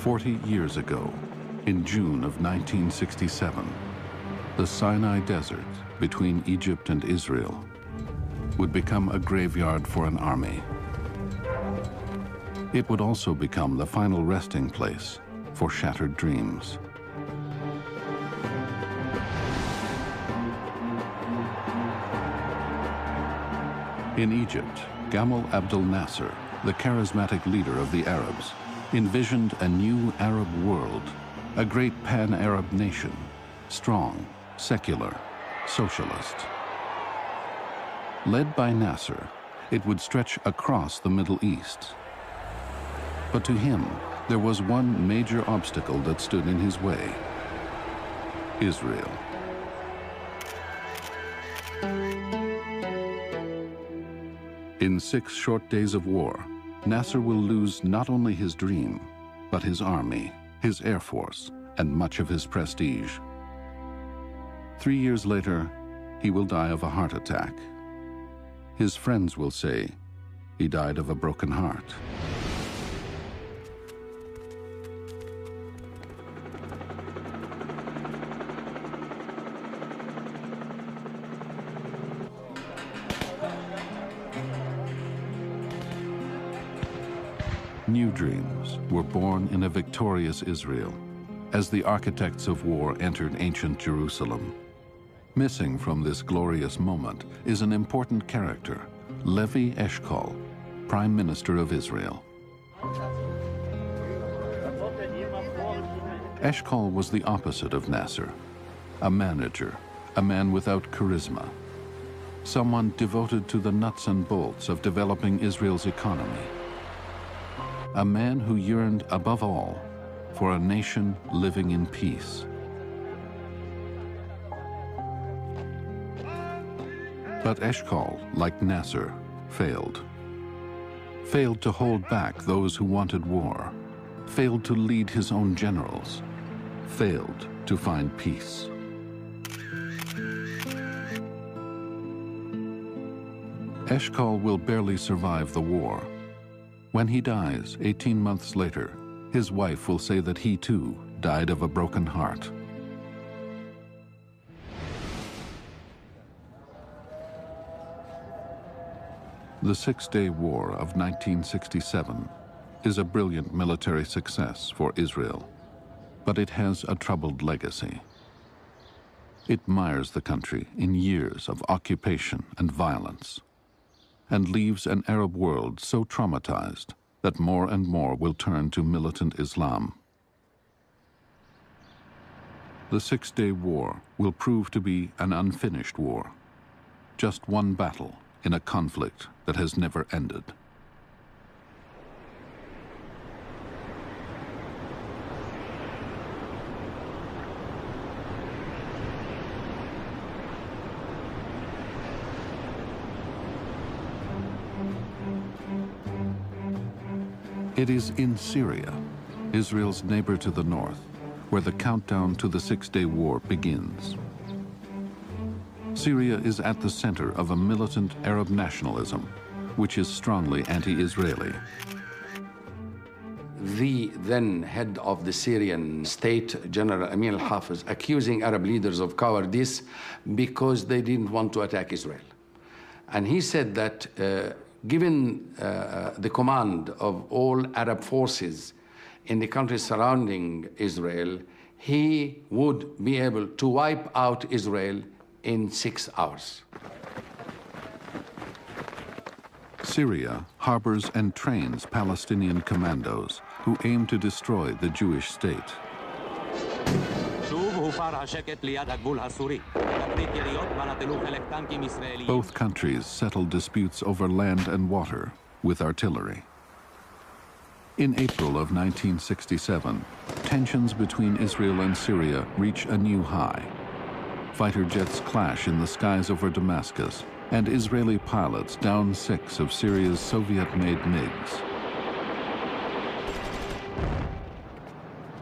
40 years ago, in June of 1967, the Sinai Desert between Egypt and Israel would become a graveyard for an army. It would also become the final resting place for shattered dreams. In Egypt, Gamal Abdel Nasser, the charismatic leader of the Arabs, envisioned a new Arab world, a great pan-Arab nation, strong, secular, socialist. Led by Nasser, it would stretch across the Middle East. But to him, there was one major obstacle that stood in his way: Israel. In 6 short days of war, Nasser will lose not only his dream, but his army, his air force, and much of his prestige. 3 years later, he will die of a heart attack. His friends will say he died of a broken heart. New dreams were born in a victorious Israel as the architects of war entered ancient Jerusalem. Missing from this glorious moment is an important character, Levi Eshkol, Prime Minister of Israel. Eshkol was the opposite of Nasser, a manager, a man without charisma, someone devoted to the nuts and bolts of developing Israel's economy. A man who yearned above all for a nation living in peace. But Eshkol, like Nasser, failed. Failed to hold back those who wanted war. Failed to lead his own generals. Failed to find peace. Eshkol will barely survive the war. When he dies 18 months later, his wife will say that he too died of a broken heart. The Six-Day War of 1967 is a brilliant military success for Israel, but it has a troubled legacy. It mires the country in years of occupation and violence, and leaves an Arab world so traumatized that more and more will turn to militant Islam. The Six-Day War will prove to be an unfinished war, just one battle in a conflict that has never ended. It is in Syria, Israel's neighbor to the north, where the countdown to the Six-Day War begins. Syria is at the center of a militant Arab nationalism, which is strongly anti-Israeli. The then head of the Syrian state, General Amin al-Hafiz, accusing Arab leaders of cowardice because they didn't want to attack Israel. And he said that given the command of all Arab forces in the countries surrounding Israel, he would be able to wipe out Israel in 6 hours. Syria harbors and trains Palestinian commandos who aim to destroy the Jewish state. Both countries settle disputes over land and water with artillery. In April of 1967, tensions between Israel and Syria reach a new high. Fighter jets clash in the skies over Damascus, and Israeli pilots down 6 of Syria's Soviet-made MiGs.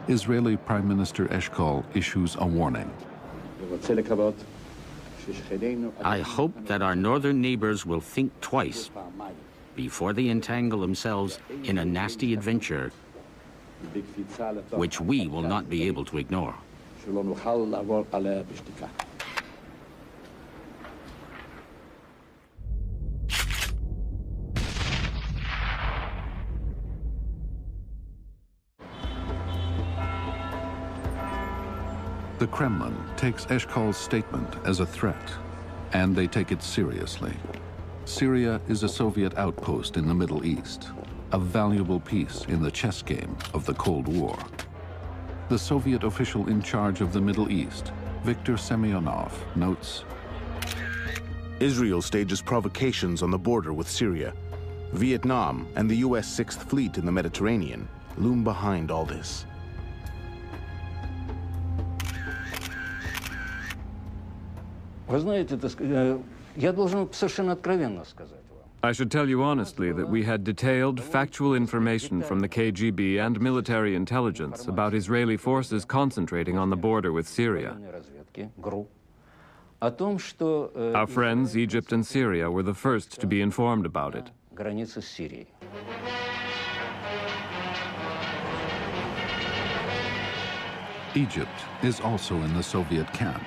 Israeli Prime Minister Eshkol issues a warning. I hope that our northern neighbors will think twice before they entangle themselves in a nasty adventure which we will not be able to ignore. The Kremlin takes Eshkol's statement as a threat, and they take it seriously. Syria is a Soviet outpost in the Middle East, a valuable piece in the chess game of the Cold War. The Soviet official in charge of the Middle East, Viktor Semyonov, notes, Israel stages provocations on the border with Syria. Vietnam and the U.S. Sixth Fleet in the Mediterranean loom behind all this. I should tell you honestly that we had detailed, factual information from the KGB and military intelligence about Israeli forces concentrating on the border with Syria. Our friends, Egypt and Syria, were the first to be informed about it. Egypt is also in the Soviet camp.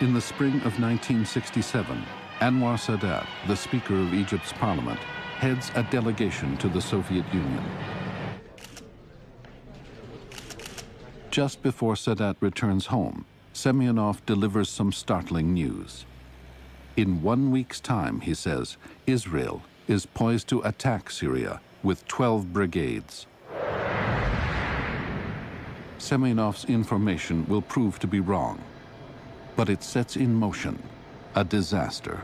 In the spring of 1967, Anwar Sadat, the Speaker of Egypt's parliament, heads a delegation to the Soviet Union. Just before Sadat returns home, Semyonov delivers some startling news. In 1 week's time, he says, Israel is poised to attack Syria with 12 brigades. Semyonov's information will prove to be wrong, but it sets in motion a disaster.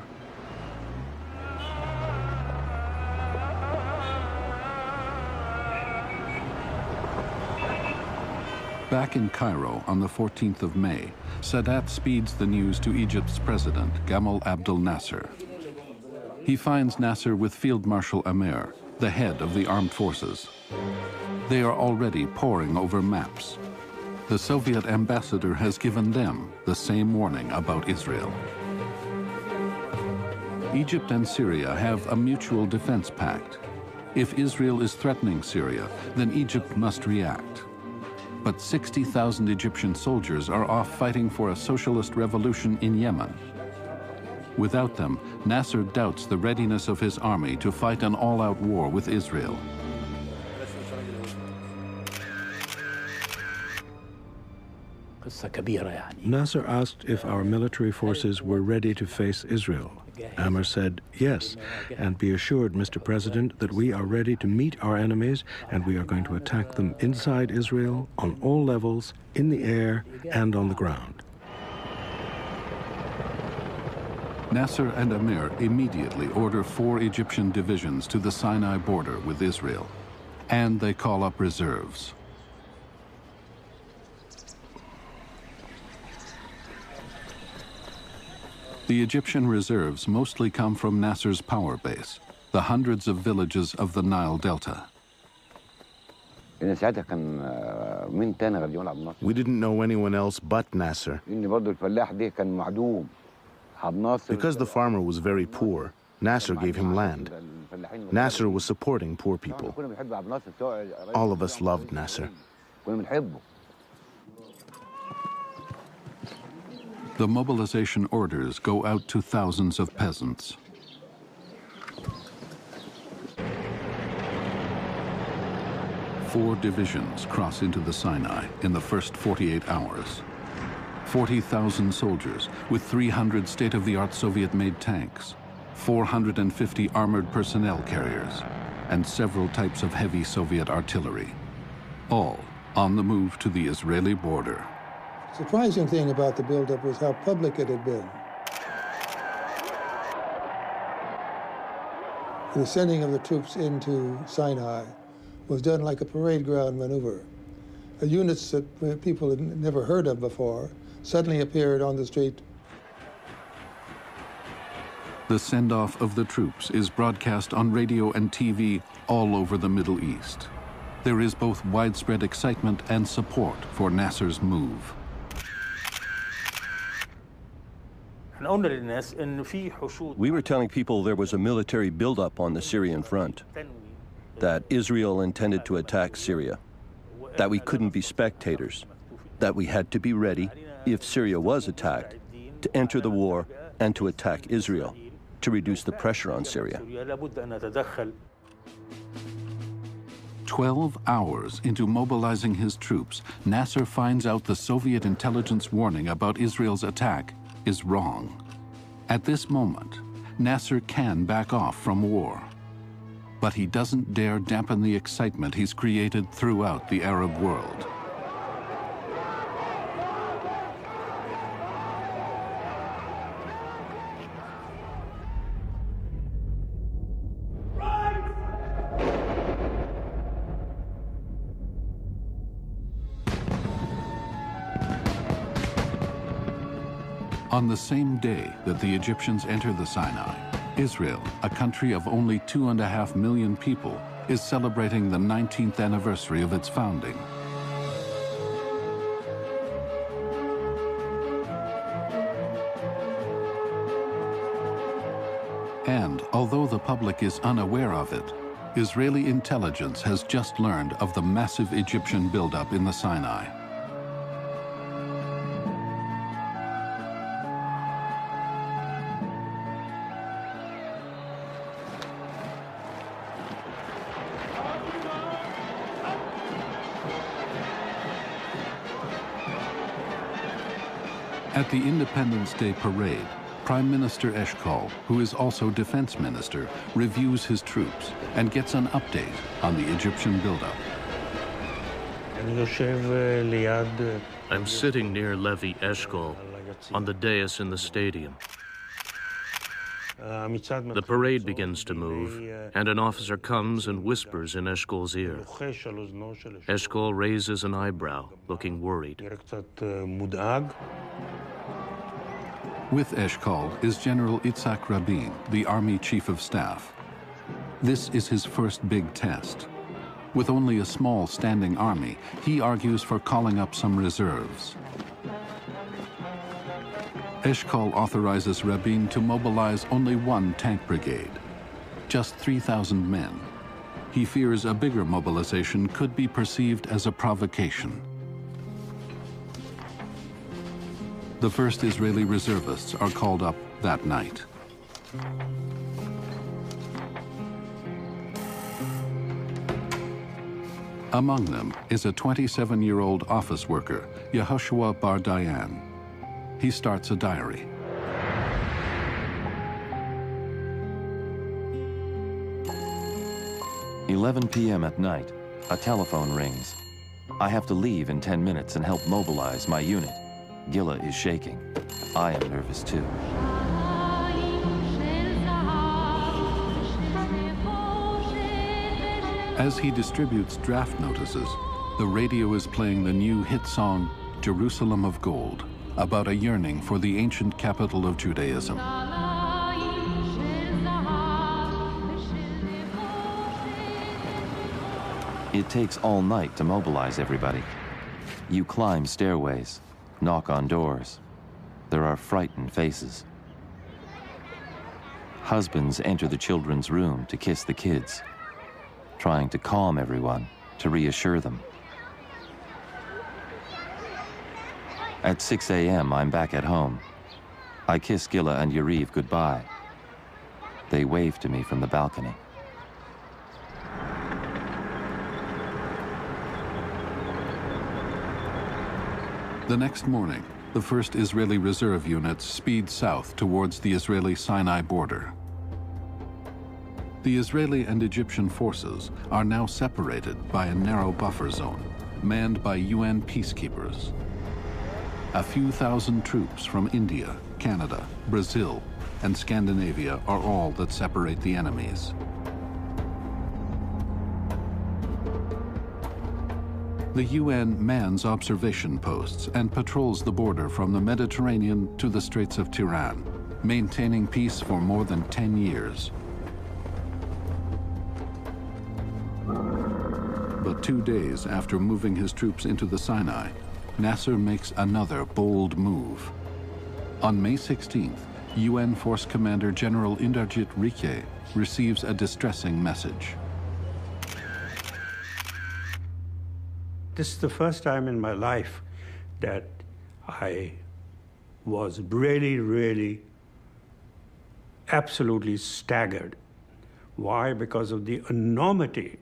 Back in Cairo on the 14th of May, Sadat speeds the news to Egypt's president, Gamal Abdel Nasser. He finds Nasser with Field Marshal Amer, the head of the armed forces. They are already poring over maps. The Soviet ambassador has given them the same warning about Israel. Egypt and Syria have a mutual defense pact. If Israel is threatening Syria, then Egypt must react. But 60,000 Egyptian soldiers are off fighting for a socialist revolution in Yemen. Without them, Nasser doubts the readiness of his army to fight an all-out war with Israel. Nasser asked if our military forces were ready to face Israel. Amer said, yes, and be assured, Mr. President, that we are ready to meet our enemies and we are going to attack them inside Israel, on all levels, in the air and on the ground. Nasser and Amer immediately order 4 Egyptian divisions to the Sinai border with Israel, and they call up reserves. The Egyptian reserves mostly come from Nasser's power base, the hundreds of villages of the Nile Delta. We didn't know anyone else but Nasser. Because the farmer was very poor, Nasser gave him land. Nasser was supporting poor people. All of us loved Nasser. The mobilization orders go out to thousands of peasants. Four divisions cross into the Sinai in the first 48 hours. 40,000 soldiers with 300 state-of-the-art Soviet-made tanks, 450 armored personnel carriers, and several types of heavy Soviet artillery, all on the move to the Israeli border. Surprising thing about the buildup was how public it had been. The sending of the troops into Sinai was done like a parade ground maneuver. Units that people had never heard of before suddenly appeared on the street. The send-off of the troops is broadcast on radio and TV all over the Middle East. There is both widespread excitement and support for Nasser's move. We were telling people there was a military buildup on the Syrian front, that Israel intended to attack Syria. that we couldn't be spectators, that we had to be ready, if Syria was attacked, to enter the war and to attack Israel, to reduce the pressure on Syria. 12 hours into mobilizing his troops, Nasser finds out the Soviet intelligence warning about Israel's attack is wrong. At this moment, Nasser can back off from war. But he doesn't dare dampen the excitement he's created throughout the Arab world. On the same day that the Egyptians enter the Sinai, Israel, a country of only 2.5 million people, is celebrating the 19th anniversary of its founding. And although the public is unaware of it, Israeli intelligence has just learned of the massive Egyptian buildup in the Sinai. At the Independence Day parade, Prime Minister Eshkol, who is also defense minister, reviews his troops and gets an update on the Egyptian buildup. I'm sitting near Levi Eshkol on the dais in the stadium. The parade begins to move, and an officer comes and whispers in Eshkol's ear. Eshkol raises an eyebrow, looking worried. With Eshkol is General Itzhak Rabin, the Army Chief of Staff. This is his first big test. With only a small standing army, he argues for calling up some reserves. Eshkol authorizes Rabin to mobilize only one tank brigade, just 3,000 men. He fears a bigger mobilization could be perceived as a provocation. The first Israeli reservists are called up that night. Among them is a 27-year-old office worker, Yehoshua Bar Dayan. He starts a diary. "11 p.m. at night, a telephone rings. I have to leave in 10 minutes and help mobilize my unit. Gila is shaking. I am nervous too." As he distributes draft notices, the radio is playing the new hit song, Jerusalem of Gold, about a yearning for the ancient capital of Judaism. It takes all night to mobilize everybody. You climb stairways, knock on doors. There are frightened faces. Husbands enter the children's room to kiss the kids, trying to calm everyone, to reassure them. At 6 a.m., I'm back at home. I kiss Gila and Yariv goodbye. They wave to me from the balcony. The next morning, the first Israeli reserve units speed south towards the Israeli Sinai border. The Israeli and Egyptian forces are now separated by a narrow buffer zone, manned by UN peacekeepers. A few thousand troops from India, Canada, Brazil, and Scandinavia are all that separate the enemies. The UN mans observation posts and patrols the border from the Mediterranean to the Straits of Tiran, maintaining peace for more than 10 years. But 2 days after moving his troops into the Sinai, Nasser makes another bold move. On May 16th, UN Force Commander General Inderjit Rike receives a distressing message. This is the first time in my life that I was really, really absolutely staggered. Why? Because of the enormity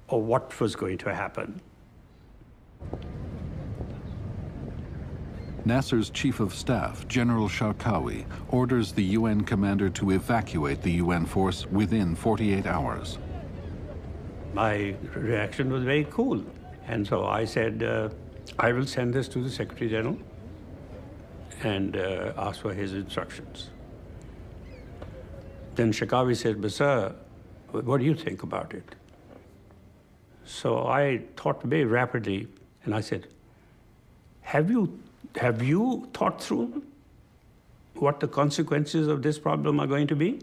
of what was going to happen. Nasser's chief of staff, General Sharkawi, orders the UN commander to evacuate the UN force within 48 hours. My reaction was very cool. And so I said, I will send this to the Secretary General and ask for his instructions. Then Sharkawi said, but sir, what do you think about it? So I thought very rapidly, and I said, have you thought through what the consequences of this problem are going to be?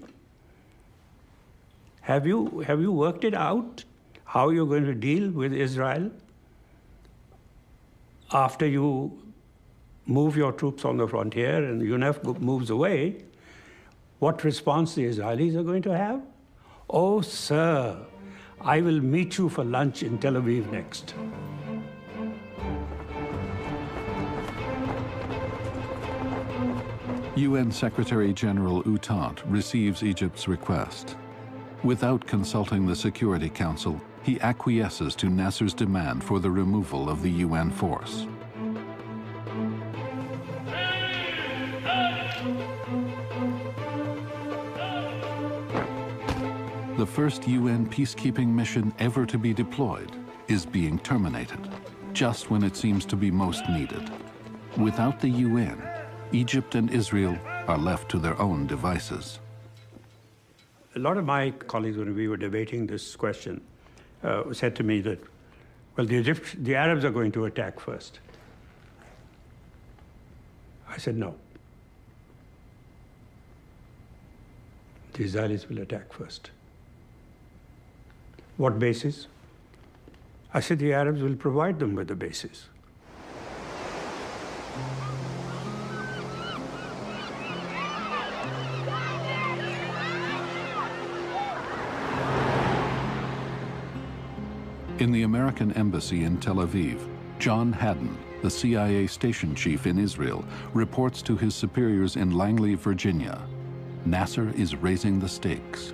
Have you worked it out, how you're going to deal with Israel after you move your troops on the frontier and UNF moves away? What response the Israelis are going to have? Oh, sir, I will meet you for lunch in Tel Aviv next. UN Secretary General U Thant receives Egypt's request. Without consulting the Security Council, he acquiesces to Nasser's demand for the removal of the UN force. The first UN peacekeeping mission ever to be deployed is being terminated, just when it seems to be most needed. Without the UN, Egypt and Israel are left to their own devices. A lot of my colleagues, when we were debating this question, said to me that, well, the Arabs are going to attack first. I said, no. The Israelis will attack first. What basis? I said the Arabs will provide them with the basis. In the American embassy in Tel Aviv, John Haddon, the CIA station chief in Israel, reports to his superiors in Langley, Virginia. Nasser is raising the stakes.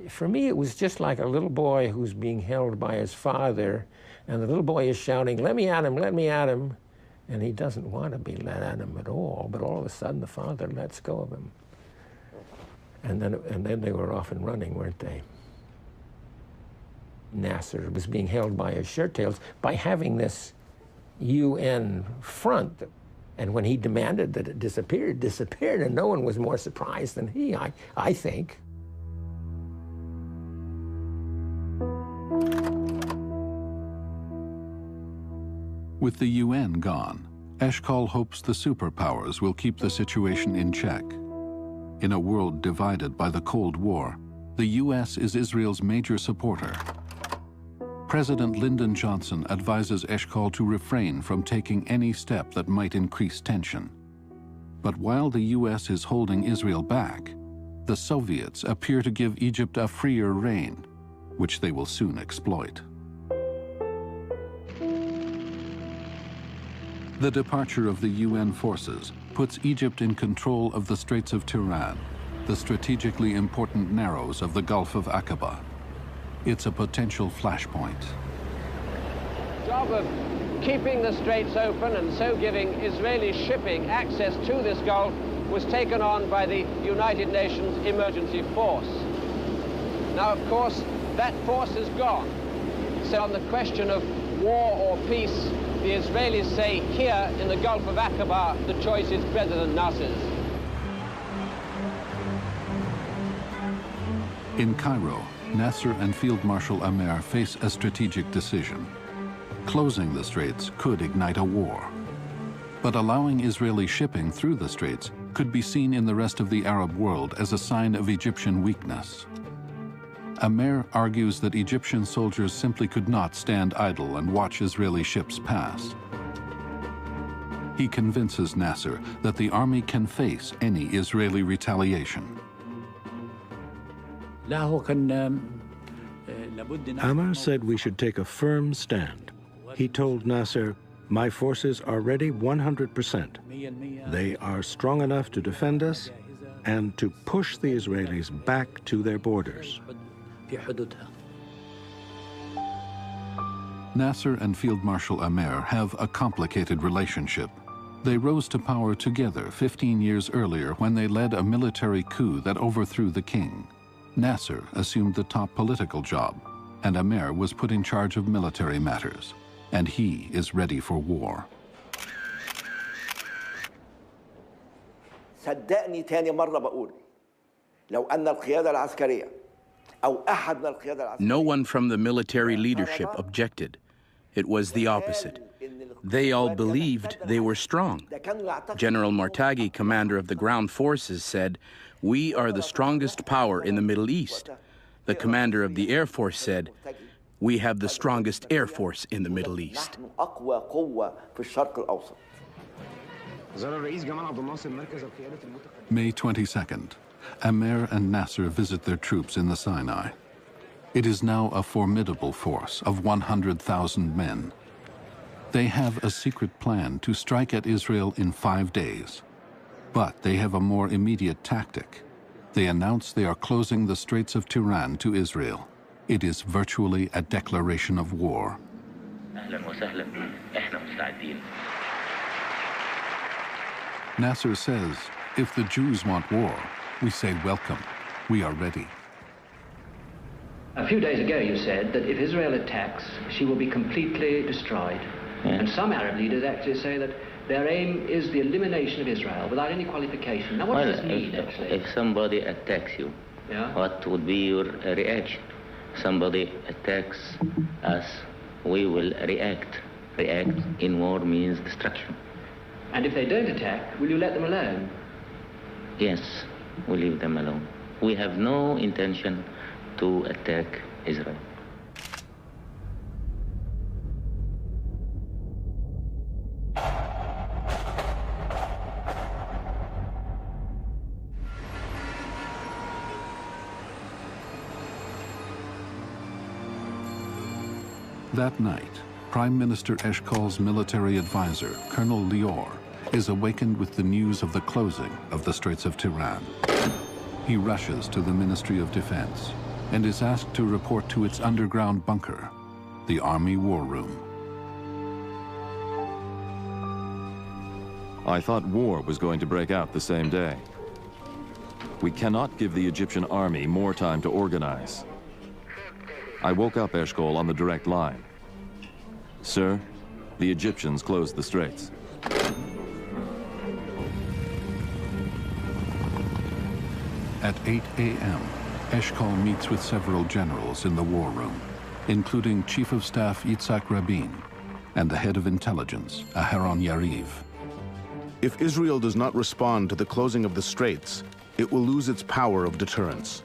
For me, it was just like a little boy who's being held by his father, and the little boy is shouting, let me at him, let me at him. And he doesn't want to be let at him at all, but all of a sudden the father lets go of him. And then they were off and running, weren't they? Nasser was being held by his shirt tails by having this UN front. And when he demanded that it disappeared, it disappeared, and no one was more surprised than he, I think. With the UN gone, Eshkol hopes the superpowers will keep the situation in check. In a world divided by the Cold War, the US is Israel's major supporter. President Lyndon Johnson advises Eshkol to refrain from taking any step that might increase tension. But while the US is holding Israel back, the Soviets appear to give Egypt a freer rein, which they will soon exploit. The departure of the UN forces puts Egypt in control of the Straits of Tiran, the strategically important narrows of the Gulf of Aqaba. It's a potential flashpoint. The job of keeping the straits open and so giving Israeli shipping access to this Gulf was taken on by the United Nations Emergency Force. Now, of course, that force is gone. So on the question of war or peace, the Israelis say here in the Gulf of Aqaba, the choice is President Nasser's. In Cairo, Nasser and Field Marshal Amer face a strategic decision. Closing the straits could ignite a war. But allowing Israeli shipping through the straits could be seen in the rest of the Arab world as a sign of Egyptian weakness. Amer argues that Egyptian soldiers simply could not stand idle and watch Israeli ships pass. He convinces Nasser that the army can face any Israeli retaliation. لا هو كان Ammar said we should take a firm stand. He told Nasser, "My forces are ready 100%. They are strong enough to defend us and to push the Israelis back to their borders." Nasser and Field Marshal Ammar have a complicated relationship. They rose to power together 15 years earlier when they led a military coup that overthrew the king. Nasser assumed the top political job, and Ammar was put in charge of military matters. And he is ready for war. صدقني تاني مرة بقول لو أن القيادة العسكرية أو أحد من القيادة العسكرية. No one from the military leadership objected. It was the opposite. They all believed they were strong. General Martaghi, commander of the ground forces, said, "We are the strongest power in the Middle East." The commander of the Air Force said, "We have the strongest Air Force in the Middle East." May 22nd, Ammar and Nasser visit their troops in the Sinai. It is now a formidable force of 100,000 men. They have a secret plan to strike at Israel in 5 days. But they have a more immediate tactic. They announce they are closing the Straits of Tiran to Israel. It is virtually a declaration of war. Nasser says, if the Jews want war, we say welcome. We are ready. A few days ago you said that if Israel attacks, she will be completely destroyed. And some Arab leaders actually say that their aim is the elimination of Israel without any qualification. Now what does this mean, actually? If somebody attacks you, what would be your reaction? Somebody attacks us, we will react. React in war means destruction. And if they don't attack, will you let them alone? Yes, we leave them alone. We have no intention to attack Israel. That night, Prime Minister Eshkol's military advisor, Colonel Lior, is awakened with the news of the closing of the Straits of Tiran. He rushes to the Ministry of Defense and is asked to report to its underground bunker, the Army War Room. I thought war was going to break out the same day. We cannot give the Egyptian army more time to organize. I woke up Eshkol on the direct line. Sir, the Egyptians closed the straits. At 8 a.m., Eshkol meets with several generals in the war room, including Chief of Staff Yitzhak Rabin and the head of intelligence, Aharon Yariv. If Israel does not respond to the closing of the straits, it will lose its power of deterrence.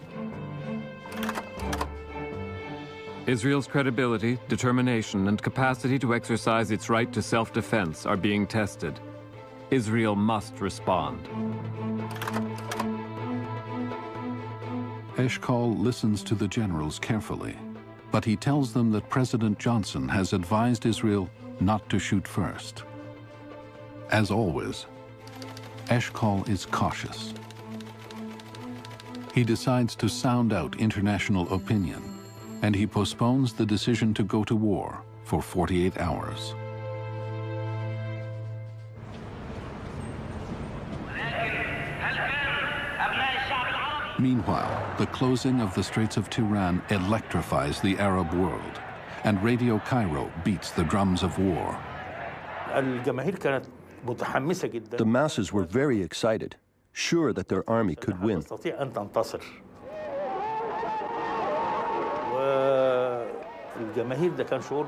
Israel's credibility, determination, and capacity to exercise its right to self-defense are being tested. Israel must respond. Eshkol listens to the generals carefully, but he tells them that President Johnson has advised Israel not to shoot first. As always, Eshkol is cautious. He decides to sound out international opinion, and he postpones the decision to go to war for 48 hours. Meanwhile, the closing of the Straits of Tiran electrifies the Arab world, and Radio Cairo beats the drums of war. The masses were very excited, sure that their army could win.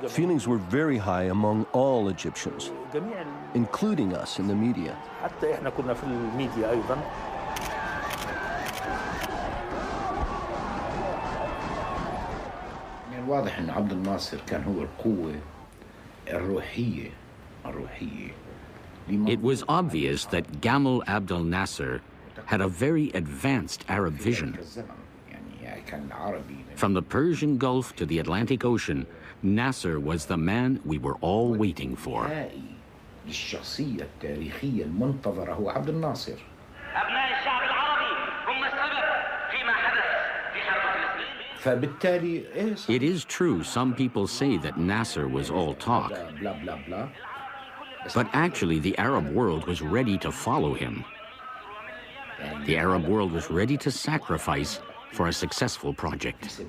Feelings were very high among all Egyptians, including us in the media. واضح ان عبد الناصر كان هو القوة الروحية. It was obvious that Gamal Abdel Nasser had a very advanced Arab vision. From the Persian Gulf to the Atlantic Ocean, Nasser was the man we were all waiting for. للشخصية التاريخية المنتظرة هو عبد الناصر. أبناء الشعب العربي هم السبب فيما حدث في حرب فلسطين. فبالتالي It is true some people say that Nasser was all talk. But actually the Arab world was ready to follow him. The Arab world was ready to sacrifice for a successful project.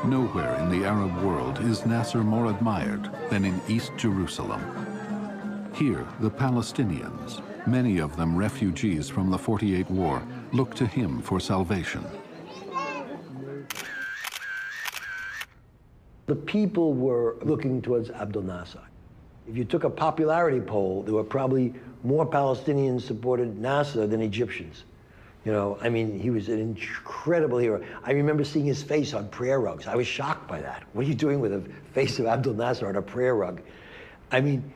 Nowhere in the Arab world is Nasser more admired than in East Jerusalem. Here, the Palestinians, many of them refugees from the 48 war, look to him for salvation. The people were looking towards Abdel Nasser. If you took a popularity poll, there were probably more Palestinians supported Nasser than Egyptians. You know, I mean, he was an incredible hero. I remember seeing his face on prayer rugs. I was shocked by that. What are you doing with the face of Abdel Nasser on a prayer rug? I mean,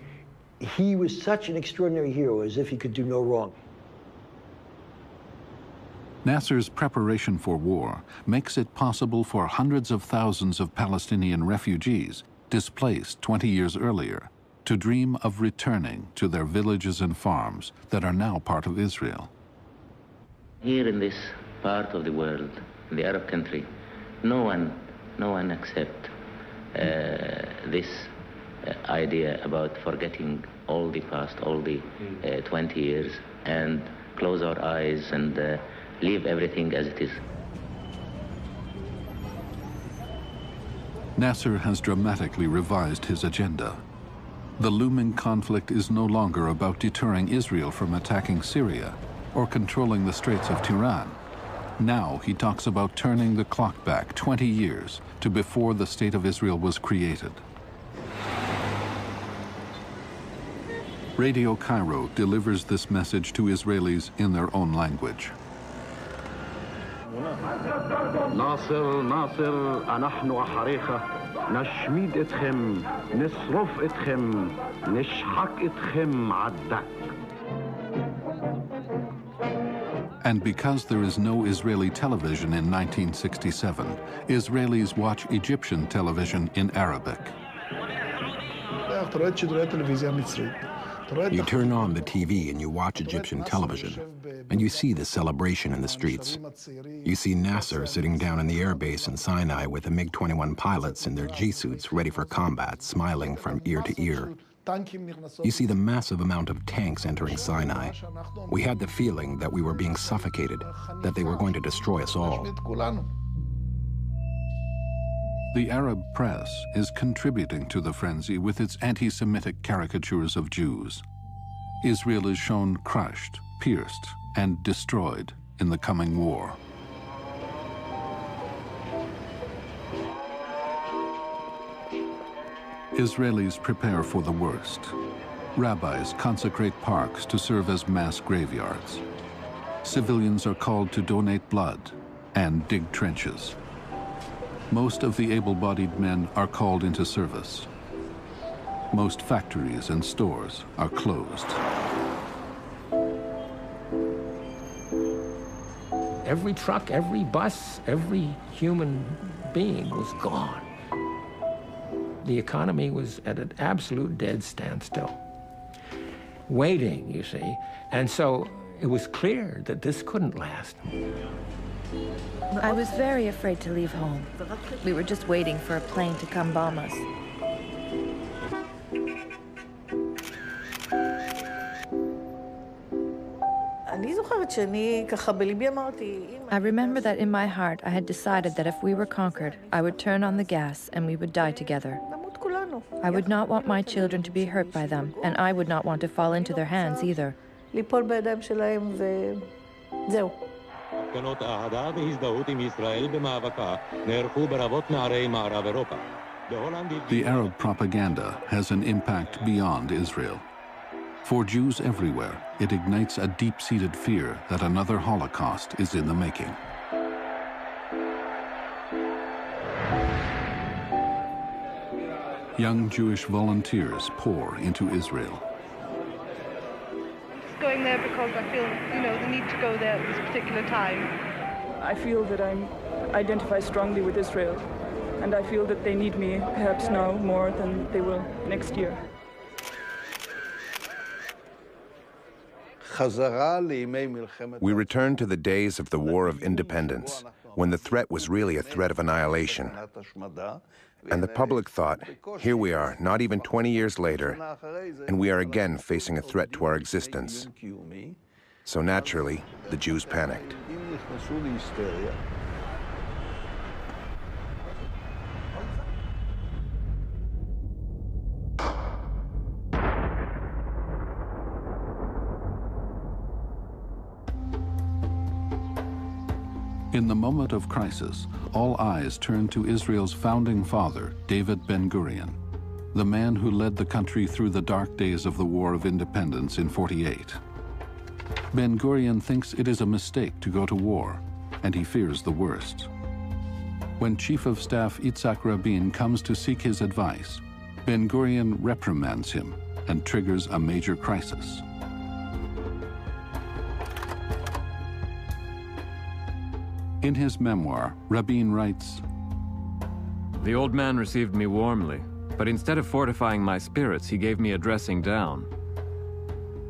he was such an extraordinary hero, as if he could do no wrong. Nasser's preparation for war makes it possible for hundreds of thousands of Palestinian refugees displaced 20 years earlier to dream of returning to their villages and farms that are now part of Israel. Here in this part of the world, the Arab country, no one accepts this idea about forgetting all the past, all the 20 years, and close our eyes and leave everything as it is. Nasser has dramatically revised his agenda. The looming conflict is no longer about deterring Israel from attacking Syria or controlling the Straits of Tiran. Now he talks about turning the clock back 20 years to before the State of Israel was created. Radio Cairo delivers this message to Israelis in their own language. ناصر ناصر أنحن أحريخة نشميد إتخم نصرف إتخم نشحك إتخم عدك. And because there is no Israeli television in 1967, Israelis watch Egyptian television in Arabic. You turn on the TV and you watch Egyptian television, and you see the celebration in the streets. You see Nasser sitting down in the airbase in Sinai with the MiG-21 pilots in their G-suits ready for combat, smiling from ear to ear. You see the massive amount of tanks entering Sinai. We had the feeling that we were being suffocated, that they were going to destroy us all. The Arab press is contributing to the frenzy with its anti-Semitic caricatures of Jews. Israel is shown crushed, pierced, and destroyed in the coming war. Israelis prepare for the worst. Rabbis consecrate parks to serve as mass graveyards. Civilians are called to donate blood and dig trenches. Most of the able-bodied men are called into service. Most factories and stores are closed. Every truck, every bus, every human being was gone. The economy was at an absolute dead standstill, waiting, you see. And so it was clear that this couldn't last. I was very afraid to leave home. We were just waiting for a plane to come bomb us. I remember that in my heart I had decided that if we were conquered, I would turn on the gas and we would die together. I would not want my children to be hurt by them, and I would not want to fall into their hands either. The Arab propaganda has an impact beyond Israel. For Jews everywhere, it ignites a deep-seated fear that another Holocaust is in the making. young Jewish volunteers pour into Israel. Going there because I feel, the need to go there at this particular time. I feel that I identify strongly with Israel, and I feel that they need me perhaps now more than they will next year. We return to the days of the War of Independence, when the threat was really a threat of annihilation. And the public thought, here we are, not even 20 years later, and we are again facing a threat to our existence. So naturally, the Jews panicked. In the moment of crisis, all eyes turned to Israel's founding father, David Ben-Gurion, the man who led the country through the dark days of the War of Independence in '48. Ben-Gurion thinks it is a mistake to go to war, and he fears the worst. When Chief of Staff Yitzhak Rabin comes to seek his advice, Ben-Gurion reprimands him and triggers a major crisis. In his memoir, Rabin writes, "The old man received me warmly, but instead of fortifying my spirits, he gave me a dressing down.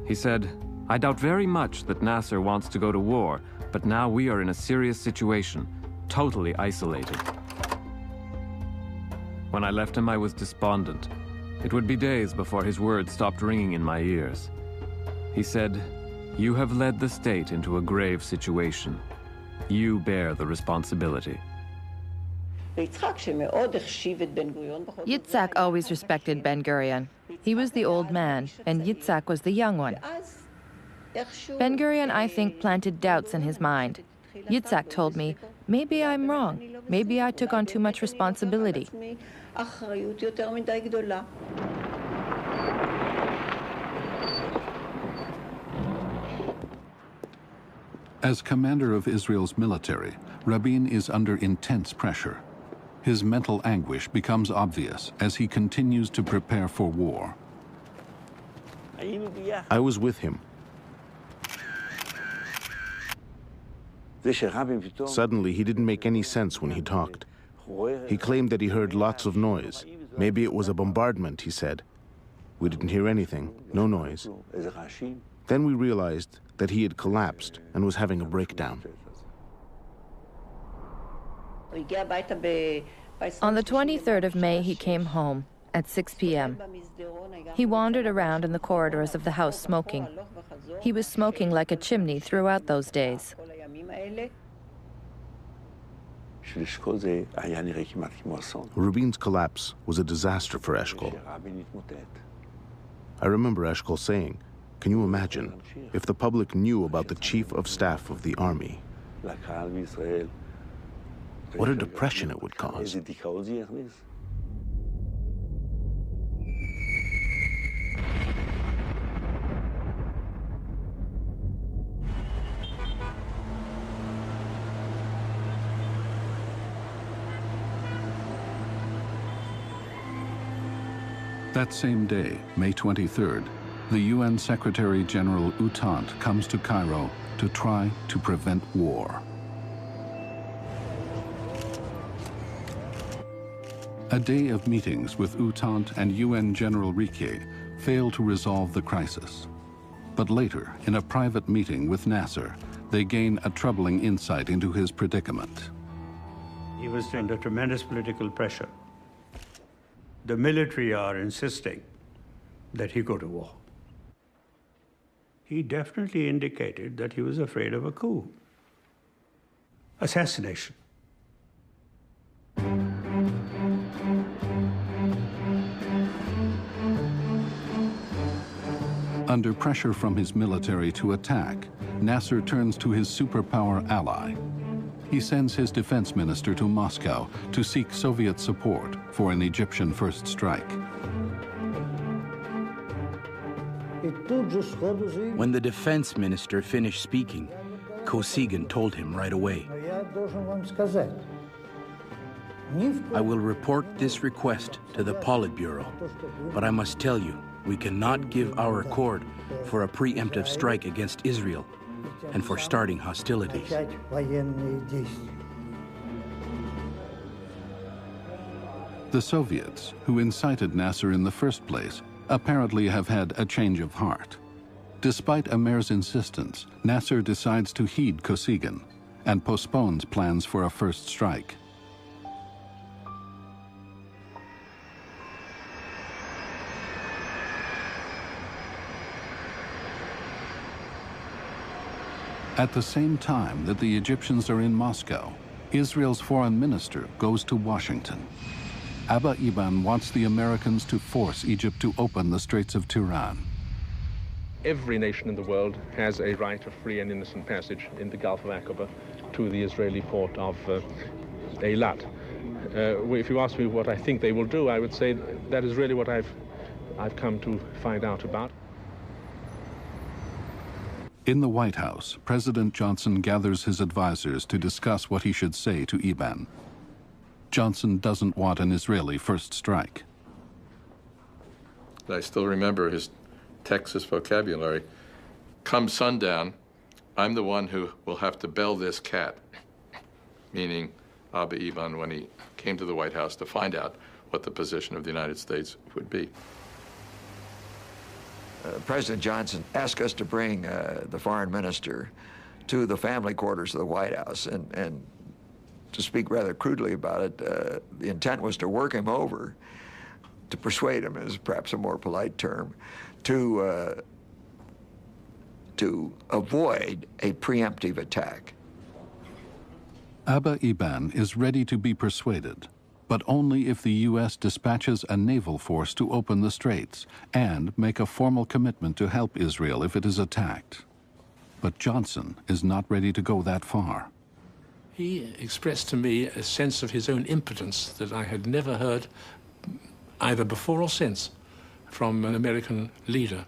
He said, 'I doubt very much that Nasser wants to go to war, but now we are in a serious situation, totally isolated.' When I left him, I was despondent. It would be days before his words stopped ringing in my ears. He said, 'You have led the state into a grave situation. You bear the responsibility.'" Yitzhak always respected Ben-Gurion. He was the old man, and Yitzhak was the young one. Ben-Gurion, I think, planted doubts in his mind. Yitzhak told me, maybe I'm wrong. Maybe I took on too much responsibility. As commander of Israel's military, Rabin is under intense pressure. His mental anguish becomes obvious as he continues to prepare for war. I was with him. Suddenly, he didn't make any sense when he talked. He claimed that he heard lots of noise. Maybe it was a bombardment, he said. We didn't hear anything, no noise. Then we realized that he had collapsed and was having a breakdown. On the 23rd of May, he came home at 6 p.m. He wandered around in the corridors of the house smoking. He was smoking like a chimney throughout those days. Rabin's collapse was a disaster for Eshkol. I remember Eshkol saying, "Can you imagine if the public knew about the Chief of Staff of the Army? What a depression it would cause." That same day, May 23rd, the UN Secretary General U Thant comes to Cairo to try to prevent war. A day of meetings with U Thant and UN General Riquet fail to resolve the crisis. But later, in a private meeting with Nasser, they gain a troubling insight into his predicament. He was under tremendous political pressure. The military are insisting that he go to war. He definitely indicated that he was afraid of a coup, assassination. Under pressure from his military to attack, Nasser turns to his superpower ally. He sends his defense minister to Moscow to seek Soviet support for an Egyptian first strike. When the defense minister finished speaking, Kosygin told him right away, I will report this request to the Politburo, but I must tell you, we cannot give our accord for a preemptive strike against Israel and for starting hostilities. The Soviets, who incited Nasser in the first place, apparently have had a change of heart. Despite Amer's insistence, Nasser decides to heed Kosygin and postpones plans for a first strike. At the same time that the Egyptians are in Moscow, Israel's foreign minister goes to Washington. Abba Eban wants the Americans to force Egypt to open the Straits of Tiran. Every nation in the world has a right of free and innocent passage in the Gulf of Aqaba to the Israeli port of Eilat. If you ask me what I think they will do, I would say that is really what I've come to find out about. In the White House, President Johnson gathers his advisors to discuss what he should say to Eban. Johnson doesn't want an Israeli first strike. I still remember his Texas vocabulary. Come sundown, I'm the one who will have to bell this cat, meaning Abba Eban when he came to the White House to find out what the position of the United States would be. President Johnson asked us to bring the foreign minister to the family quarters of the White House, and to speak rather crudely about it, the intent was to work him over, to persuade him is perhaps a more polite term, to avoid a preemptive attack. Abba Eban is ready to be persuaded, but only if the U.S. dispatches a naval force to open the straits and make a formal commitment to help Israel if it is attacked. But Johnson is not ready to go that far. He expressed to me a sense of his own impotence that I had never heard either before or since from an American leader.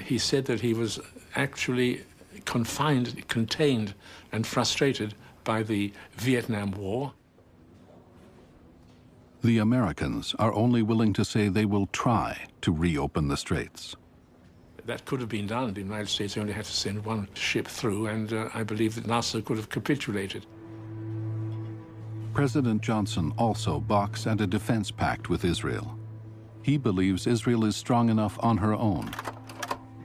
He said that he was actually confined, contained, and frustrated by the Vietnam War. The Americans are only willing to say they will try to reopen the straits. That could have been done. The United States only had to send one ship through, and I believe that Nasser could have capitulated. President Johnson also balks at a defense pact with Israel. He believes Israel is strong enough on her own.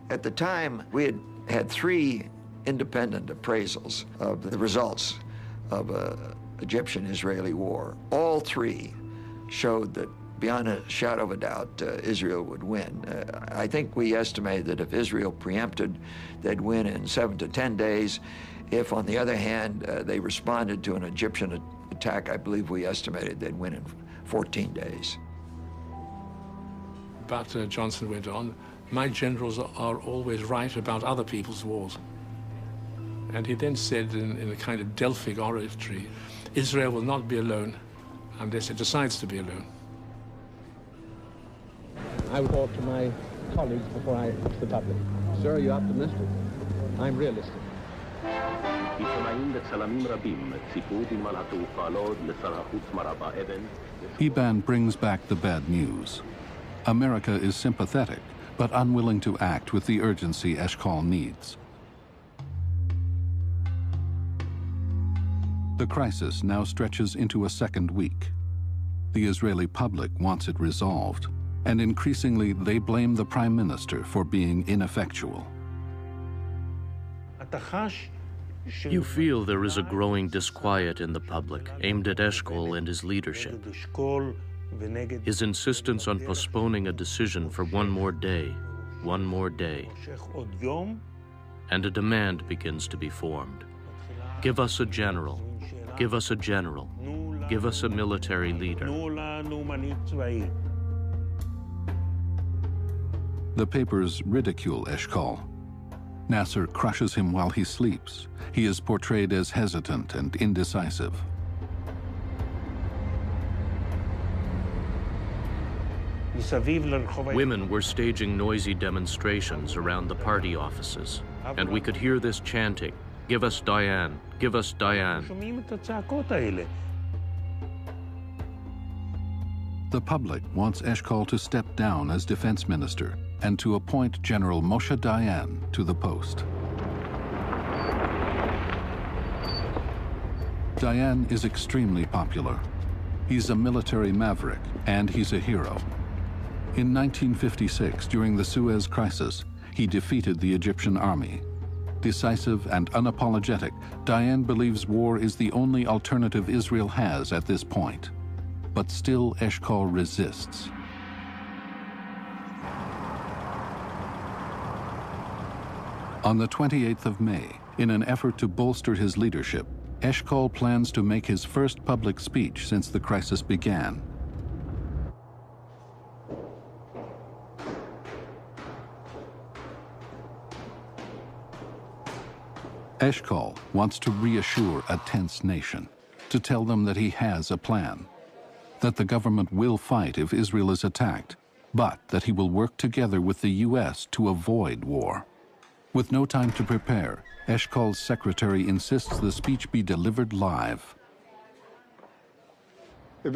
At the time, we had 3 independent appraisals of the results of the Egyptian-Israeli war. All 3 showed that, beyond a shadow of a doubt, Israel would win. I think we estimated that if Israel preempted, they'd win in 7 to 10 days. If, on the other hand, they responded to an Egyptian attack, I believe we estimated they'd win in 14 days. But Johnson went on, my generals are always right about other people's wars. And he then said in a kind of Delphic oratory, Israel will not be alone unless it decides to be alone. I would talk to my colleagues before I to the public. Sir, are you optimistic? I'm realistic. Eban brings back the bad news. America is sympathetic, but unwilling to act with the urgency Eshkol needs. The crisis now stretches into a second week. The Israeli public wants it resolved, and increasingly they blame the prime minister for being ineffectual. You feel there is a growing disquiet in the public aimed at Eshkol and his leadership. His insistence on postponing a decision for one more day, and a demand begins to be formed. Give us a general. Give us a general. Give us a military leader. The papers ridicule Eshkol. Nasser crushes him while he sleeps. He is portrayed as hesitant and indecisive. Women were staging noisy demonstrations around the party offices, and we could hear this chanting, "Give us Diane, give us Diane." The public wants Eshkol to step down as defense minister and to appoint General Moshe Dayan to the post. Dayan is extremely popular. He's a military maverick, and he's a hero. In 1956, during the Suez Crisis, he defeated the Egyptian army. Decisive and unapologetic, Dayan believes war is the only alternative Israel has at this point. But still, Eshkol resists. On the 28th of May, in an effort to bolster his leadership, Eshkol plans to make his first public speech since the crisis began. Eshkol wants to reassure a tense nation, to tell them that he has a plan, that the government will fight if Israel is attacked, but that he will work together with the U.S. to avoid war. With no time to prepare, Eshkol's secretary insists the speech be delivered live. We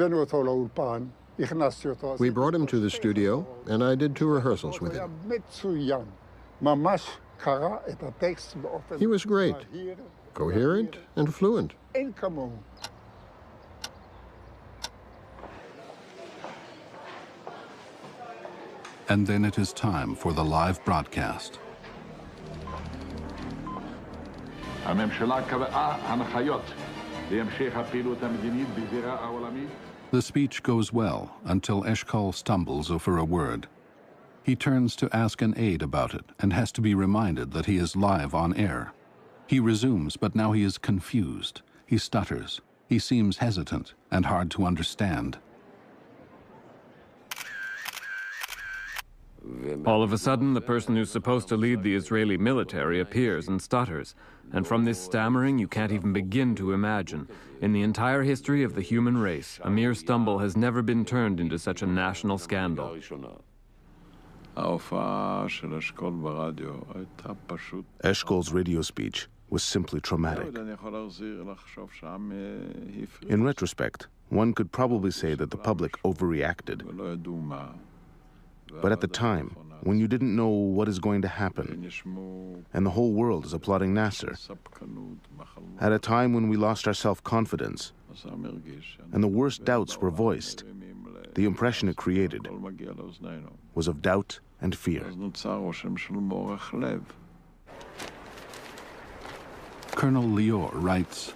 brought him to the studio, and I did 2 rehearsals with him. He was great, coherent and fluent. And then it is time for the live broadcast. The speech goes well until Eshkol stumbles over a word. He turns to ask an aide about it and has to be reminded that he is live on air. He resumes, but now he is confused. He stutters. He seems hesitant and hard to understand. All of a sudden, the person who's supposed to lead the Israeli military appears and stutters. And from this stammering, you can't even begin to imagine. In the entire history of the human race, a mere stumble has never been turned into such a national scandal. Eshkol's radio speech was simply traumatic. In retrospect, one could probably say that the public overreacted. But at the time, when you didn't know what is going to happen, and the whole world is applauding Nasser, at a time when we lost our self-confidence, and the worst doubts were voiced, the impression it created was of doubt and fear. Colonel Lior writes,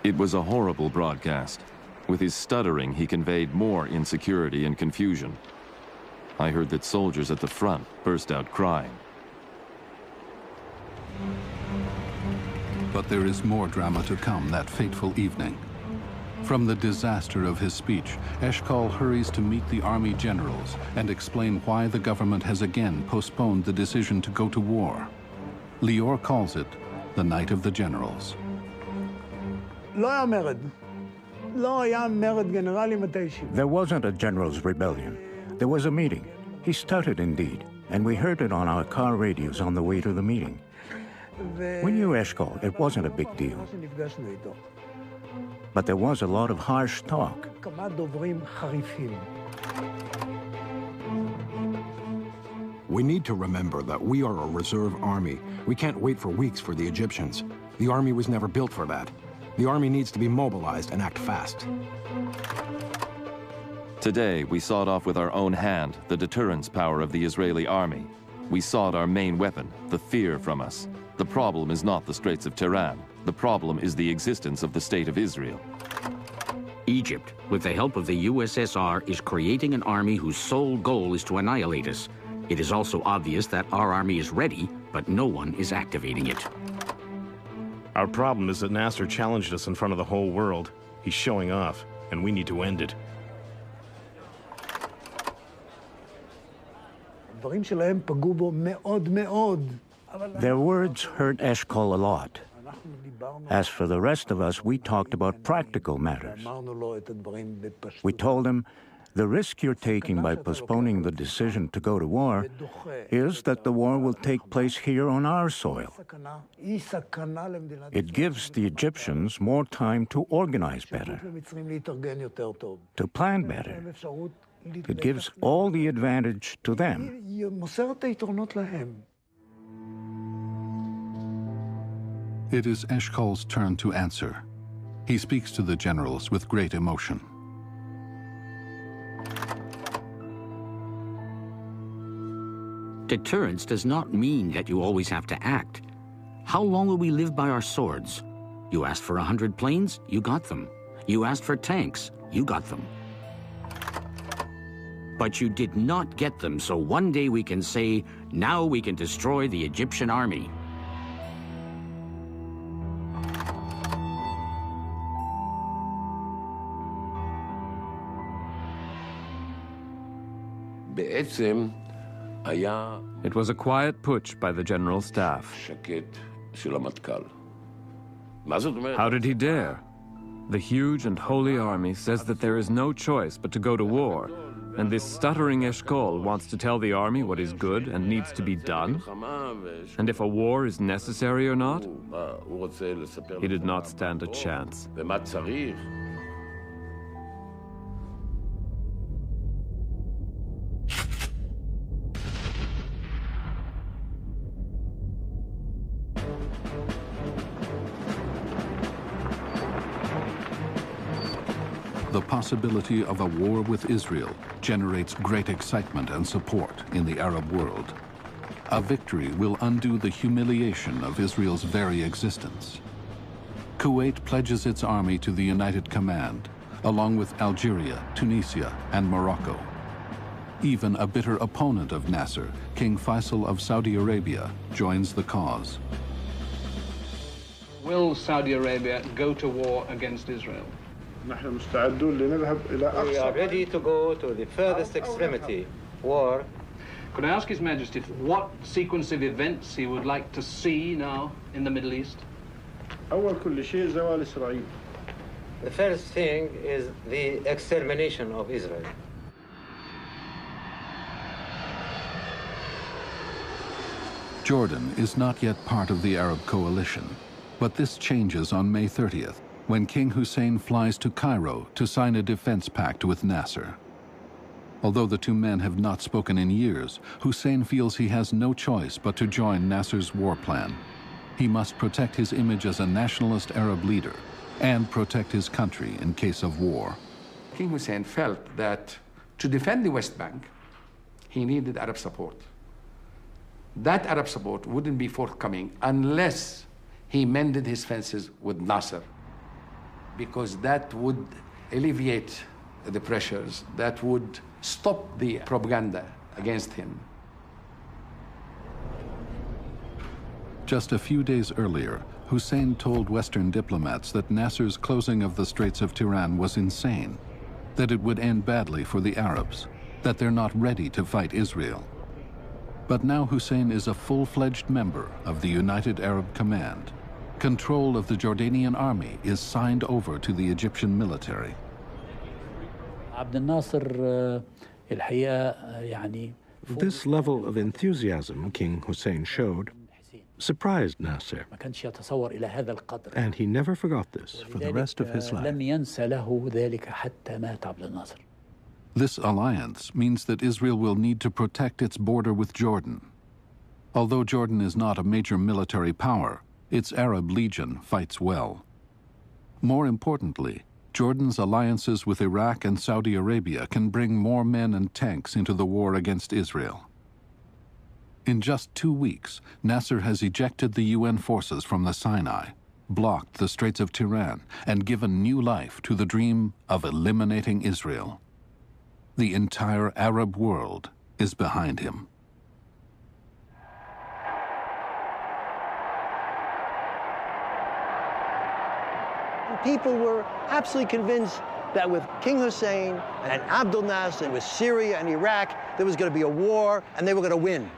"It was a horrible broadcast. With his stuttering, he conveyed more insecurity and confusion. I heard that soldiers at the front burst out crying." But there is more drama to come that fateful evening. From the disaster of his speech, Eshkol hurries to meet the army generals and explain why the government has again postponed the decision to go to war. Lior calls it the Night of the Generals. There wasn't a general's rebellion. There was a meeting. He stuttered indeed, and we heard it on our car radios on the way to the meeting. We knew Eshkol. It wasn't a big deal. But there was a lot of harsh talk. We need to remember that we are a reserve army. We can't wait for weeks for the Egyptians. The army was never built for that. The army needs to be mobilized and act fast. Today, we sawed off with our own hand the deterrence power of the Israeli army. We sawed our main weapon, the fear, from us. The problem is not the Straits of Tiran. The problem is the existence of the State of Israel. Egypt, with the help of the USSR, is creating an army whose sole goal is to annihilate us. It is also obvious that our army is ready, but no one is activating it. Our problem is that Nasser challenged us in front of the whole world. He's showing off, and we need to end it. Their words hurt Eshkol a lot. As for the rest of us, we talked about practical matters. We told him The risk you're taking by postponing the decision to go to war is that the war will take place here on our soil. It gives the Egyptians more time to organize better, to plan better. It gives all the advantage to them. It is Eshkol's turn to answer. He speaks to the generals with great emotion. Deterrence does not mean that you always have to act. How long will we live by our swords? You asked for 100 planes, you got them. You asked for tanks, you got them. But you did not get them, so one day we can say, now we can destroy the Egyptian army. It was a quiet putsch by the general staff. How did he dare? The huge and holy army says that there is no choice but to go to war, and this stuttering Eshkol wants to tell the army what is good and needs to be done? And if a war is necessary or not? He did not stand a chance. The possibility of a war with Israel generates great excitement and support in the Arab world. A victory will undo the humiliation of Israel's very existence. Kuwait pledges its army to the United Command, along with Algeria, Tunisia, and Morocco. Even a bitter opponent of Nasser, King Faisal of Saudi Arabia, joins the cause. Will Saudi Arabia go to war against Israel? We are ready to go to the furthest extremity, war. Could I ask His Majesty what sequence of events he would like to see now in the Middle East? The first thing is the extermination of Israel. Jordan is not yet part of the Arab coalition, but this changes on May 30th, when King Hussein flies to Cairo to sign a defense pact with Nasser. Although the two men have not spoken in years, Hussein feels he has no choice but to join Nasser's war plan. He must protect his image as a nationalist Arab leader and protect his country in case of war. King Hussein felt that to defend the West Bank, he needed Arab support. That Arab support wouldn't be forthcoming unless he mended his fences with Nasser, because that would alleviate the pressures, that would stop the propaganda against him. Just a few days earlier, Hussein told Western diplomats that Nasser's closing of the Straits of Tiran was insane, that it would end badly for the Arabs, that they're not ready to fight Israel. But now Hussein is a full-fledged member of the United Arab Command. Control of the Jordanian army is signed over to the Egyptian military. This level of enthusiasm King Hussein showed surprised Nasser, and he never forgot this for the rest of his life. This alliance means that Israel will need to protect its border with Jordan. Although Jordan is not a major military power, its Arab Legion fights well. More importantly, Jordan's alliances with Iraq and Saudi Arabia can bring more men and tanks into the war against Israel. In just 2 weeks, Nasser has ejected the UN forces from the Sinai, blocked the Straits of Tiran, and given new life to the dream of eliminating Israel. The entire Arab world is behind him. People were absolutely convinced that with King Hussein and Abdel Nasser, with Syria and Iraq, there was going to be a war and they were going to win.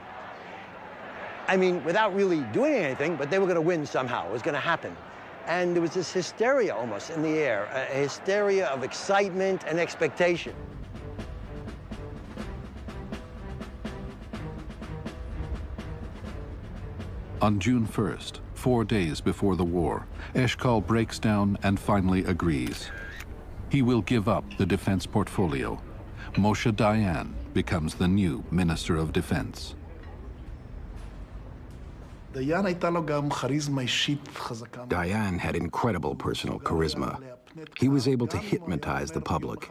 I mean, without really doing anything, but they were going to win somehow. It was going to happen. And there was this hysteria almost in the air, a hysteria of excitement and expectation. On June 1st, 4 days before the war, Eshkol breaks down and finally agrees. He will give up the defense portfolio. Moshe Dayan becomes the new Minister of Defense. Dayan had incredible personal charisma. He was able to hypnotize the public.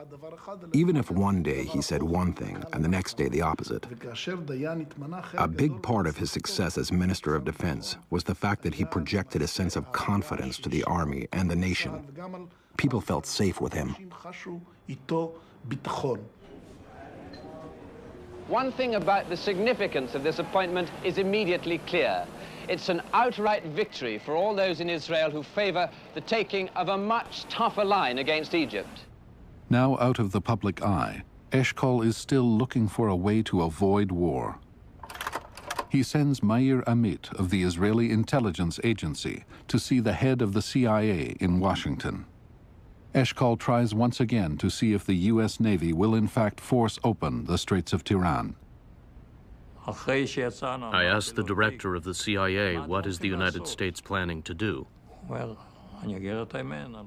Even if one day he said one thing and the next day the opposite. A big part of his success as Minister of Defense was the fact that he projected a sense of confidence to the army and the nation. People felt safe with him. One thing about the significance of this appointment is immediately clear. It's an outright victory for all those in Israel who favor the taking of a much tougher line against Egypt. Now out of the public eye, Eshkol is still looking for a way to avoid war. He sends Meir Amit of the Israeli Intelligence Agency to see the head of the CIA in Washington. Eshkol tries once again to see if the U.S. Navy will in fact force open the Straits of Tiran. I asked the director of the CIA, what is the United States planning to do? Well,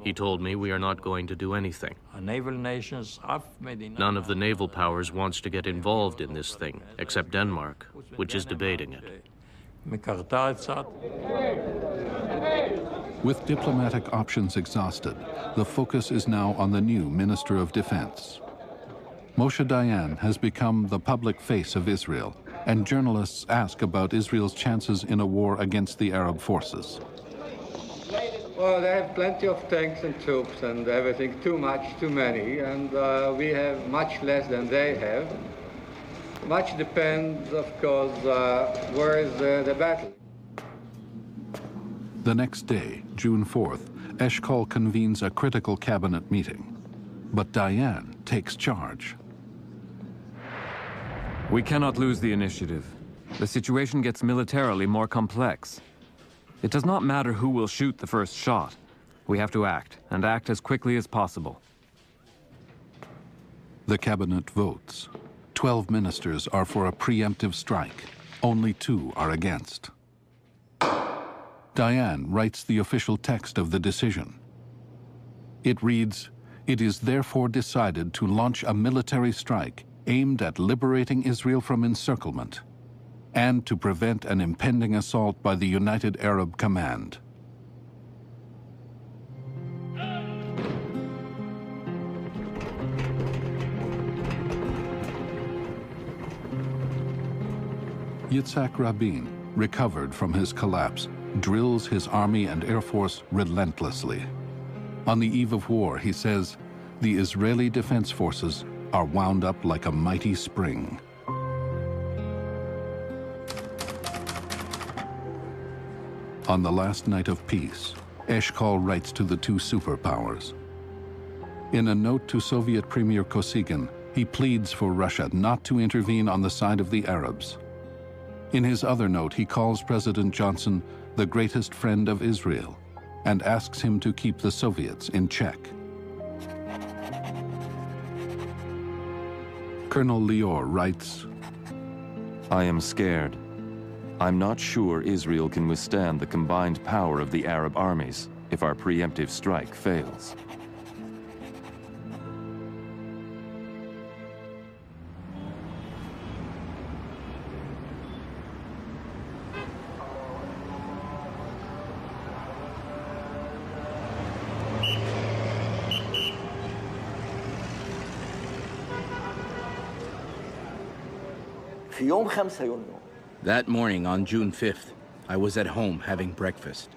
he told me we are not going to do anything. None of the naval powers wants to get involved in this thing, except Denmark, which is debating it. With diplomatic options exhausted, the focus is now on the new Minister of Defense. Moshe Dayan has become the public face of Israel, and journalists ask about Israel's chances in a war against the Arab forces. Well, they have plenty of tanks and troops and everything, too much, too many, and we have much less than they have. Much depends, of course, where is the battle. The next day, June 4th, Eshkol convenes a critical cabinet meeting. But Dayan takes charge. We cannot lose the initiative. The situation gets militarily more complex. It does not matter who will shoot the first shot. We have to act, and act as quickly as possible. The cabinet votes. 12 ministers are for a preemptive strike. Only 2 are against. Dayan writes the official text of the decision. It reads, "It is therefore decided to launch a military strike aimed at liberating Israel from encirclement and to prevent an impending assault by the United Arab Command." Yitzhak Rabin, recovered from his collapse, drills his army and air force relentlessly. On the eve of war, he says, the Israeli Defense Forces are wound up like a mighty spring. On the last night of peace, Eshkol writes to the 2 superpowers. In a note to Soviet Premier Kosygin, he pleads for Russia not to intervene on the side of the Arabs. In his other note, he calls President Johnson the greatest friend of Israel and asks him to keep the Soviets in check. Colonel Lior writes, I am scared. I'm not sure Israel can withstand the combined power of the Arab armies if our preemptive strike fails. That morning on June 5th, I was at home having breakfast.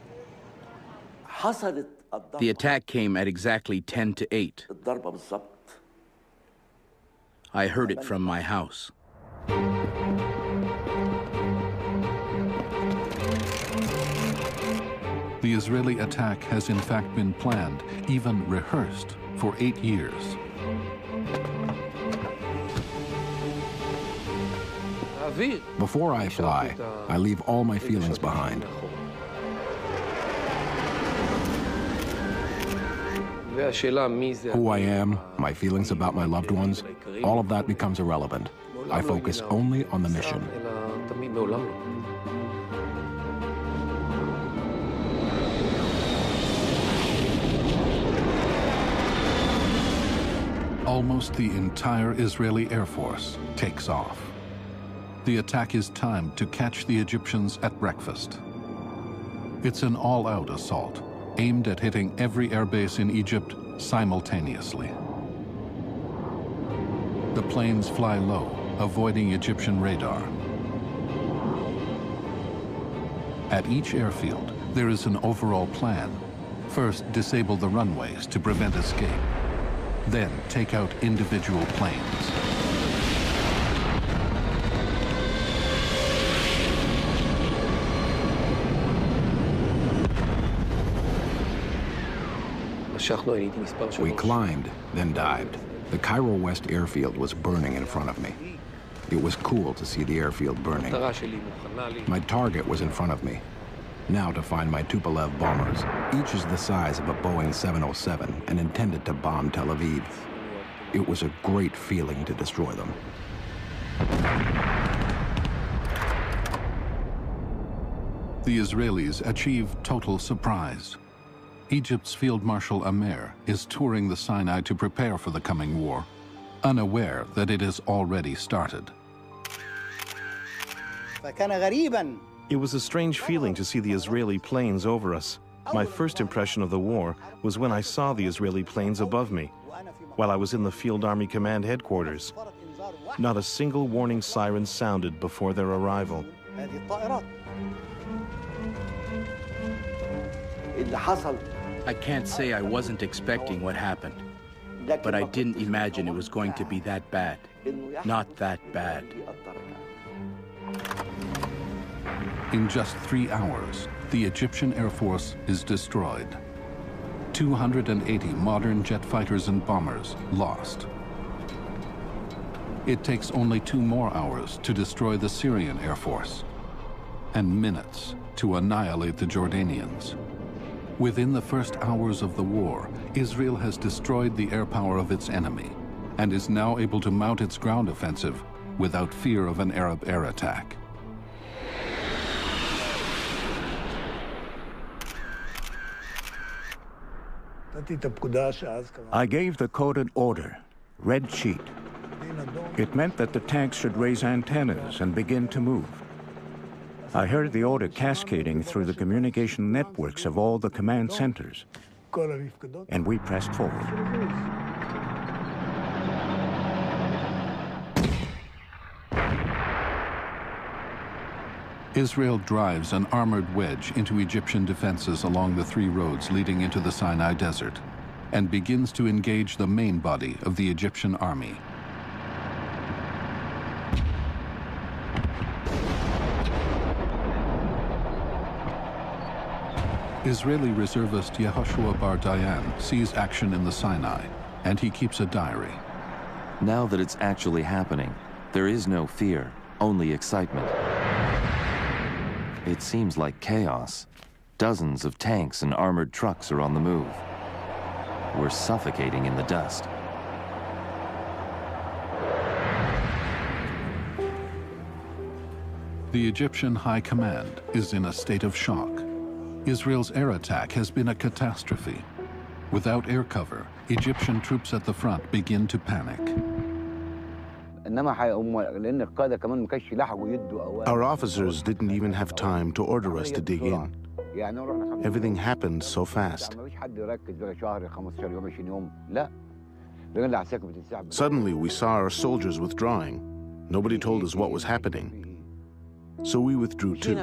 The attack came at exactly 10 to 8. I heard it from my house. The Israeli attack has in fact been planned, even rehearsed, for 8 years. Before I fly, I leave all my feelings behind. Who I am, my feelings about my loved ones, all of that becomes irrelevant. I focus only on the mission. Almost the entire Israeli Air Force takes off. The attack is timed to catch the Egyptians at breakfast. It's an all-out assault, aimed at hitting every airbase in Egypt simultaneously. The planes fly low, avoiding Egyptian radar. At each airfield, there is an overall plan. First, disable the runways to prevent escape. Then, take out individual planes. We climbed, then dived. The Cairo West airfield was burning in front of me. It was cool to see the airfield burning. My target was in front of me. Now to find my Tupolev bombers. Each is the size of a Boeing 707 and intended to bomb Tel Aviv. It was a great feeling to destroy them. The Israelis achieve total surprise. Egypt's Field Marshal Amer is touring the Sinai to prepare for the coming war, unaware that it has already started. It was a strange feeling to see the Israeli planes over us. My first impression of the war was when I saw the Israeli planes above me, while I was in the Field Army Command headquarters. Not a single warning siren sounded before their arrival. I can't say I wasn't expecting what happened, but I didn't imagine it was going to be that bad. Not that bad. In just 3 hours, the Egyptian Air Force is destroyed. 280 modern jet fighters and bombers lost. It takes only 2 more hours to destroy the Syrian Air Force, and minutes to annihilate the Jordanians. Within the first hours of the war, Israel has destroyed the air power of its enemy and is now able to mount its ground offensive without fear of an Arab air attack. I gave the coded order, red sheet. It meant that the tanks should raise antennas and begin to move. I heard the order cascading through the communication networks of all the command centers, and we pressed forward. Israel drives an armored wedge into Egyptian defenses along the 3 roads leading into the Sinai Desert and begins to engage the main body of the Egyptian army. Israeli reservist Yehoshua Bar Dayan sees action in the Sinai, and he keeps a diary. Now that it's actually happening, there is no fear, only excitement. It seems like chaos. Dozens of tanks and armored trucks are on the move. We're suffocating in the dust. The Egyptian High Command is in a state of shock. Israel's air attack has been a catastrophe. Without air cover, Egyptian troops at the front begin to panic. Our officers didn't even have time to order us to dig in. Everything happened so fast. Suddenly, we saw our soldiers withdrawing. Nobody told us what was happening. So we withdrew too.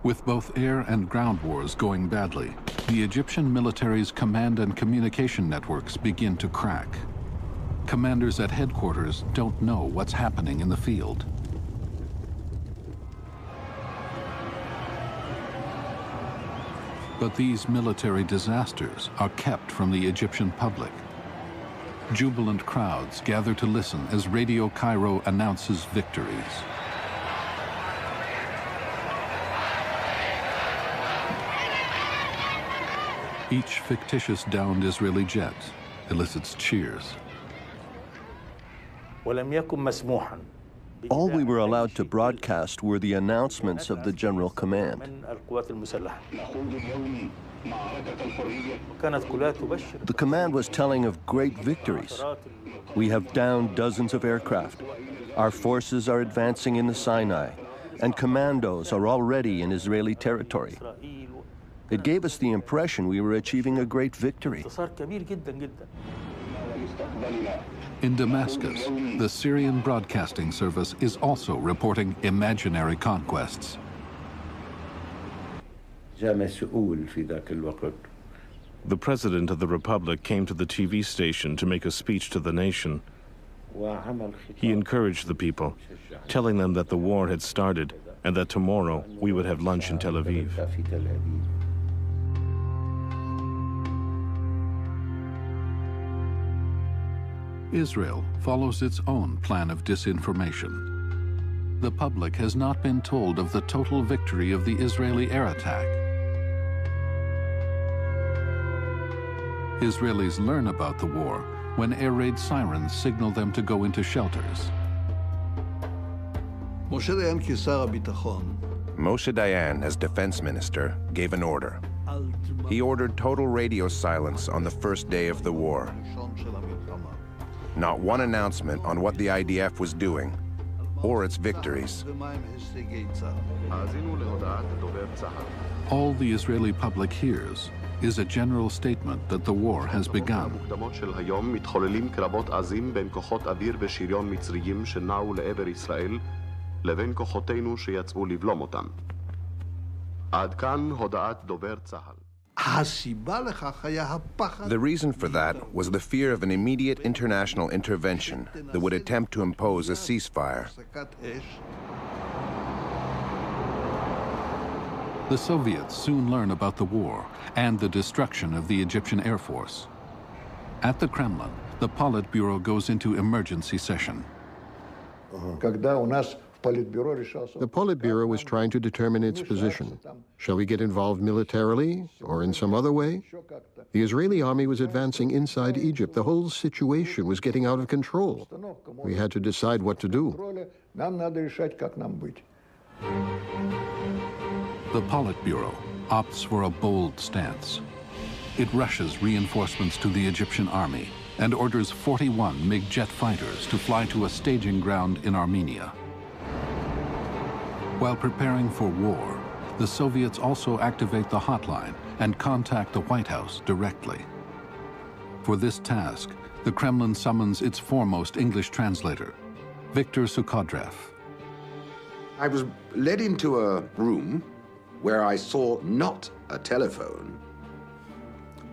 With both air and ground wars going badly, the Egyptian military's command and communication networks begin to crack. Commanders at headquarters don't know what's happening in the field. But these military disasters are kept from the Egyptian public. Jubilant crowds gather to listen as Radio Cairo announces victories. Each fictitious downed Israeli jet elicits cheers. All we were allowed to broadcast were the announcements of the General Command. The command was telling of great victories. We have downed dozens of aircraft. Our forces are advancing in the Sinai, and commandos are already in Israeli territory. It gave us the impression we were achieving a great victory. In Damascus, the Syrian Broadcasting Service is also reporting imaginary conquests. The President of the Republic came to the TV station to make a speech to the nation. He encouraged the people, telling them that the war had started and that tomorrow we would have lunch in Tel Aviv. Israel follows its own plan of disinformation. The public has not been told of the total victory of the Israeli air attack. Israelis learn about the war when air raid sirens signal them to go into shelters. Moshe Dayan, as defense minister, gave an order. He ordered total radio silence on the first day of the war. Not one announcement on what the IDF was doing or its victories. All the Israeli public hears is a general statement that the war has begun. The reason for that was the fear of an immediate international intervention that would attempt to impose a ceasefire. The Soviets soon learn about the war and the destruction of the Egyptian Air Force. At the Kremlin, the Politburo goes into emergency session. The Politburo was trying to determine its position. Shall we get involved militarily or in some other way? The Israeli army was advancing inside Egypt. The whole situation was getting out of control. We had to decide what to do. The Politburo opts for a bold stance. It rushes reinforcements to the Egyptian army and orders 41 MiG jet fighters to fly to a staging ground in Armenia. While preparing for war, the Soviets also activate the hotline and contact the White House directly. For this task, the Kremlin summons its foremost English translator, Viktor Sukhodrev. I was led into a room where I saw not a telephone,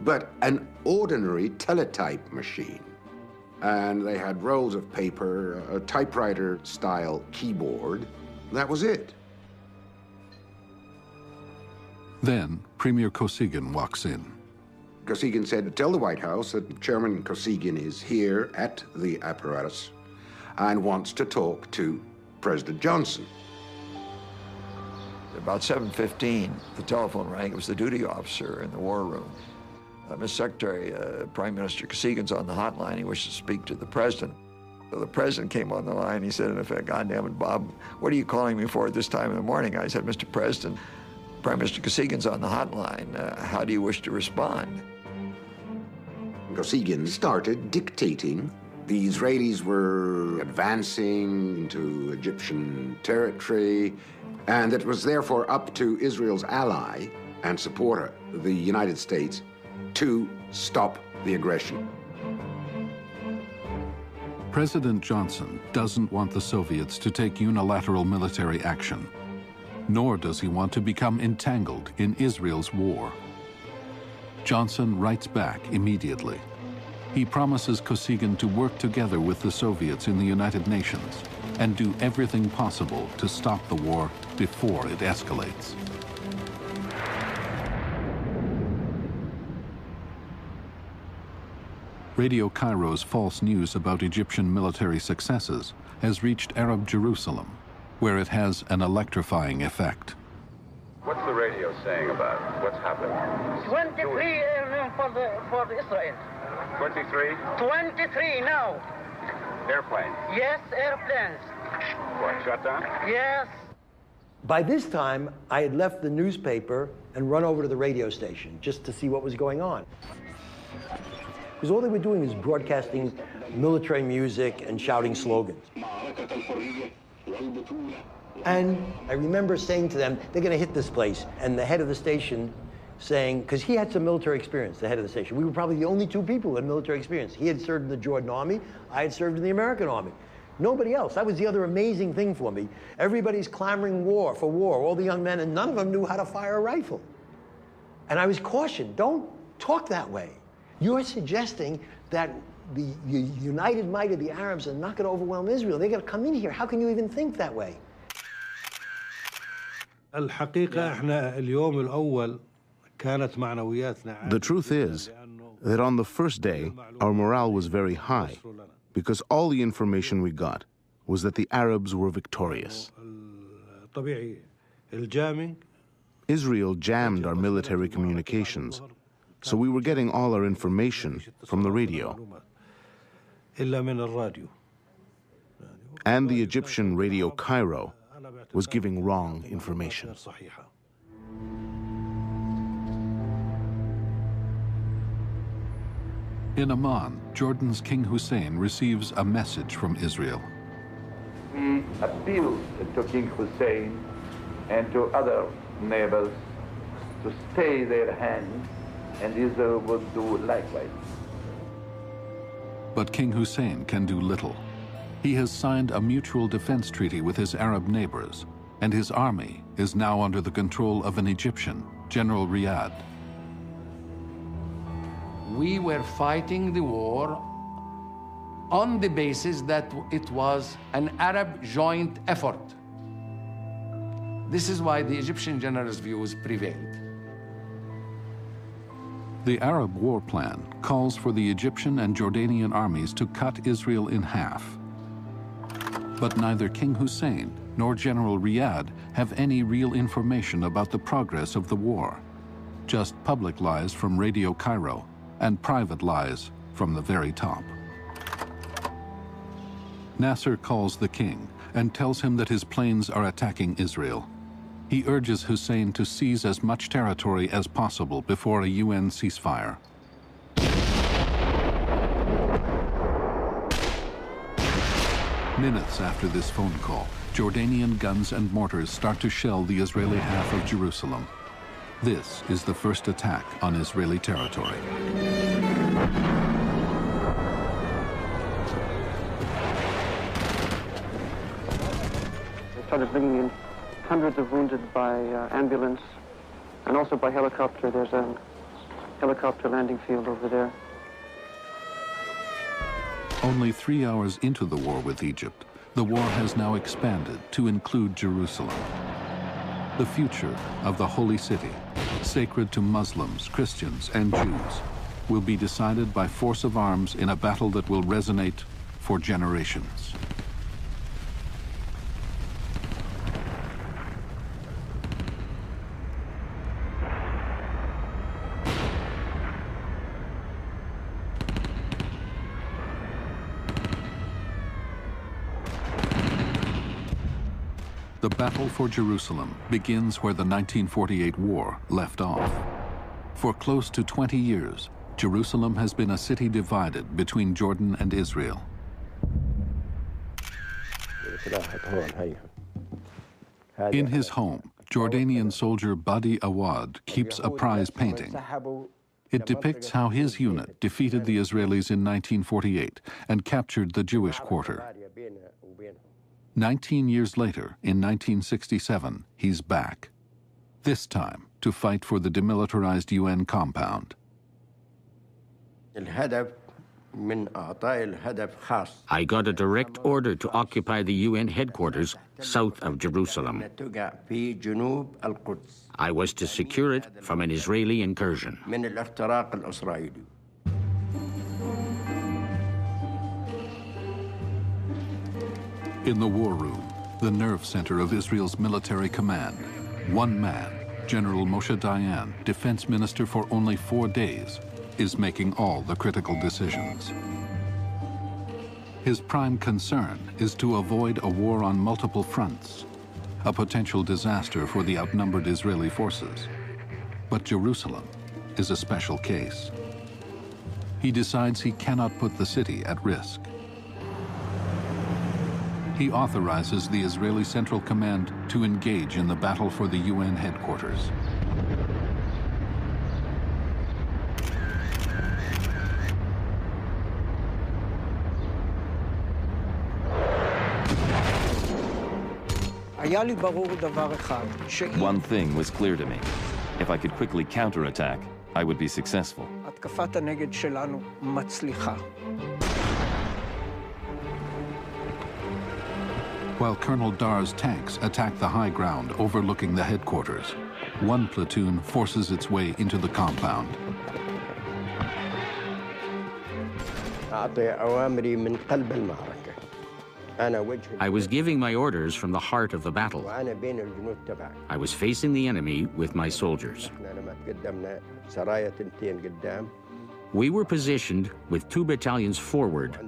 but an ordinary teletype machine. And they had rolls of paper, a typewriter-style keyboard. That was it. Then Premier Kosygin walks in. Kosygin said, tell the White House that Chairman Kosygin is here at the apparatus and wants to talk to President Johnson. About 7:15, the telephone rang. It was the duty officer in the war room. Mr. Secretary, Prime Minister Kosygin on the hotline. He wishes to speak to the president. So the president came on the line. He said, in effect, God damn it, Bob, what are you calling me for at this time in the morning? I said, Mr. President, Prime Minister Kosygin on the hotline. How do you wish to respond? Kosygin started dictating. The Israelis were advancing into Egyptian territory, and it was therefore up to Israel's ally and supporter, the United States, to stop the aggression. President Johnson doesn't want the Soviets to take unilateral military action, nor does he want to become entangled in Israel's war. Johnson writes back immediately. He promises Kosygin to work together with the Soviets in the United Nations and do everything possible to stop the war before it escalates. Radio Cairo's false news about Egyptian military successes has reached Arab Jerusalem, where it has an electrifying effect. What's the radio saying about it? What's happening? 23 airmen for Israel. 23? 23 now. Airplanes? Yes, airplanes. What, shut down? Yes. By this time, I had left the newspaper and run over to the radio station just to see what was going on. Because all they were doing was broadcasting military music and shouting slogans. And I remember saying to them, they're going to hit this place. And the head of the station saying, because he had some military experience, the head of the station. We were probably the only two people who had military experience. He had served in the Jordan Army. I had served in the American Army. Nobody else. That was the other amazing thing for me. Everybody's clamoring for war, all the young men, and none of them knew how to fire a rifle. And I was cautioned, don't talk that way. You're suggesting that the united might of the Arabs are not going to overwhelm Israel. They're going to come in here. How can you even think that way? The truth is that on the first day, our morale was very high because all the information we got was that the Arabs were victorious. Israel jammed our military communications, so we were getting all our information from the radio. And the Egyptian radio Cairo was giving wrong information. In Amman, Jordan's King Hussein receives a message from Israel. We appeal to King Hussein and to other neighbors to stay their hand, and Israel would do likewise. But King Hussein can do little. He has signed a mutual defense treaty with his Arab neighbors, and his army is now under the control of an Egyptian, General Riyad. We were fighting the war on the basis that it was an Arab joint effort. This is why the Egyptian general's views prevailed. The Arab war plan calls for the Egyptian and Jordanian armies to cut Israel in half. But neither King Hussein nor General Riyad have any real information about the progress of the war. Just public lies from Radio Cairo and private lies from the very top. Nasser calls the king and tells him that his planes are attacking Israel. He urges Hussein to seize as much territory as possible before a UN ceasefire. Minutes after this phone call, Jordanian guns and mortars start to shell the Israeli half of Jerusalem. This is the first attack on Israeli territory. They started bringing in hundreds of wounded by ambulance and also by helicopter. There's a helicopter landing field over there. Only 3 hours into the war with Egypt, the war has now expanded to include Jerusalem. The future of the Holy City, sacred to Muslims, Christians, and Jews, will be decided by force of arms in a battle that will resonate for generations. The battle for Jerusalem begins where the 1948 war left off. For close to 20 years, Jerusalem has been a city divided between Jordan and Israel. In his home, Jordanian soldier Badi Awad keeps a prize painting. It depicts how his unit defeated the Israelis in 1948 and captured the Jewish quarter. 19 years later, in 1967, he's back. This time to fight for the demilitarized UN compound. I got a direct order to occupy the UN headquarters south of Jerusalem. I was to secure it from an Israeli incursion. In the war room, the nerve center of Israel's military command, one man, General Moshe Dayan, defense minister for only 4 days, is making all the critical decisions. His prime concern is to avoid a war on multiple fronts, a potential disaster for the outnumbered Israeli forces. But Jerusalem is a special case. He decides he cannot put the city at risk. He authorizes the Israeli Central Command to engage in the battle for the UN headquarters. One thing was clear to me. If I could quickly counterattack, I would be successful. While Colonel Dar's tanks attack the high ground overlooking the headquarters, one platoon forces its way into the compound. I was giving my orders from the heart of the battle. I was facing the enemy with my soldiers. We were positioned with 2 battalions forward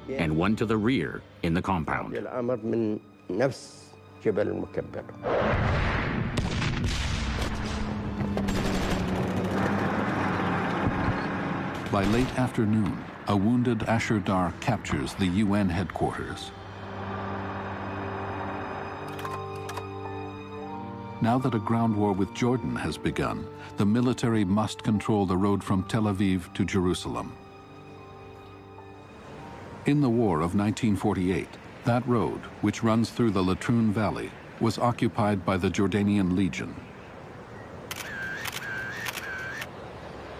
and 1 to the rear in the compound. By late afternoon, a wounded Asher Dar captures the UN headquarters. Now that a ground war with Jordan has begun, the military must control the road from Tel Aviv to Jerusalem. In the war of 1948, that road, which runs through the Latrun Valley, was occupied by the Jordanian Legion.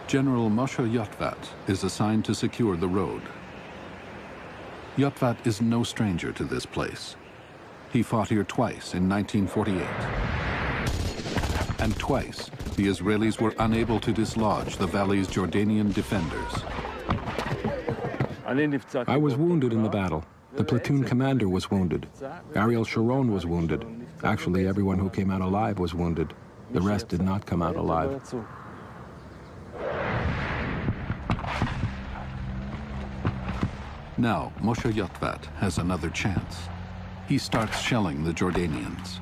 General Moshe Yotvat is assigned to secure the road. Yotvat is no stranger to this place. He fought here twice in 1948. And twice, the Israelis were unable to dislodge the valley's Jordanian defenders. I was wounded in the battle. The platoon commander was wounded. Ariel Sharon was wounded. Actually, everyone who came out alive was wounded. The rest did not come out alive. Now, Moshe Yotvat has another chance. He starts shelling the Jordanians.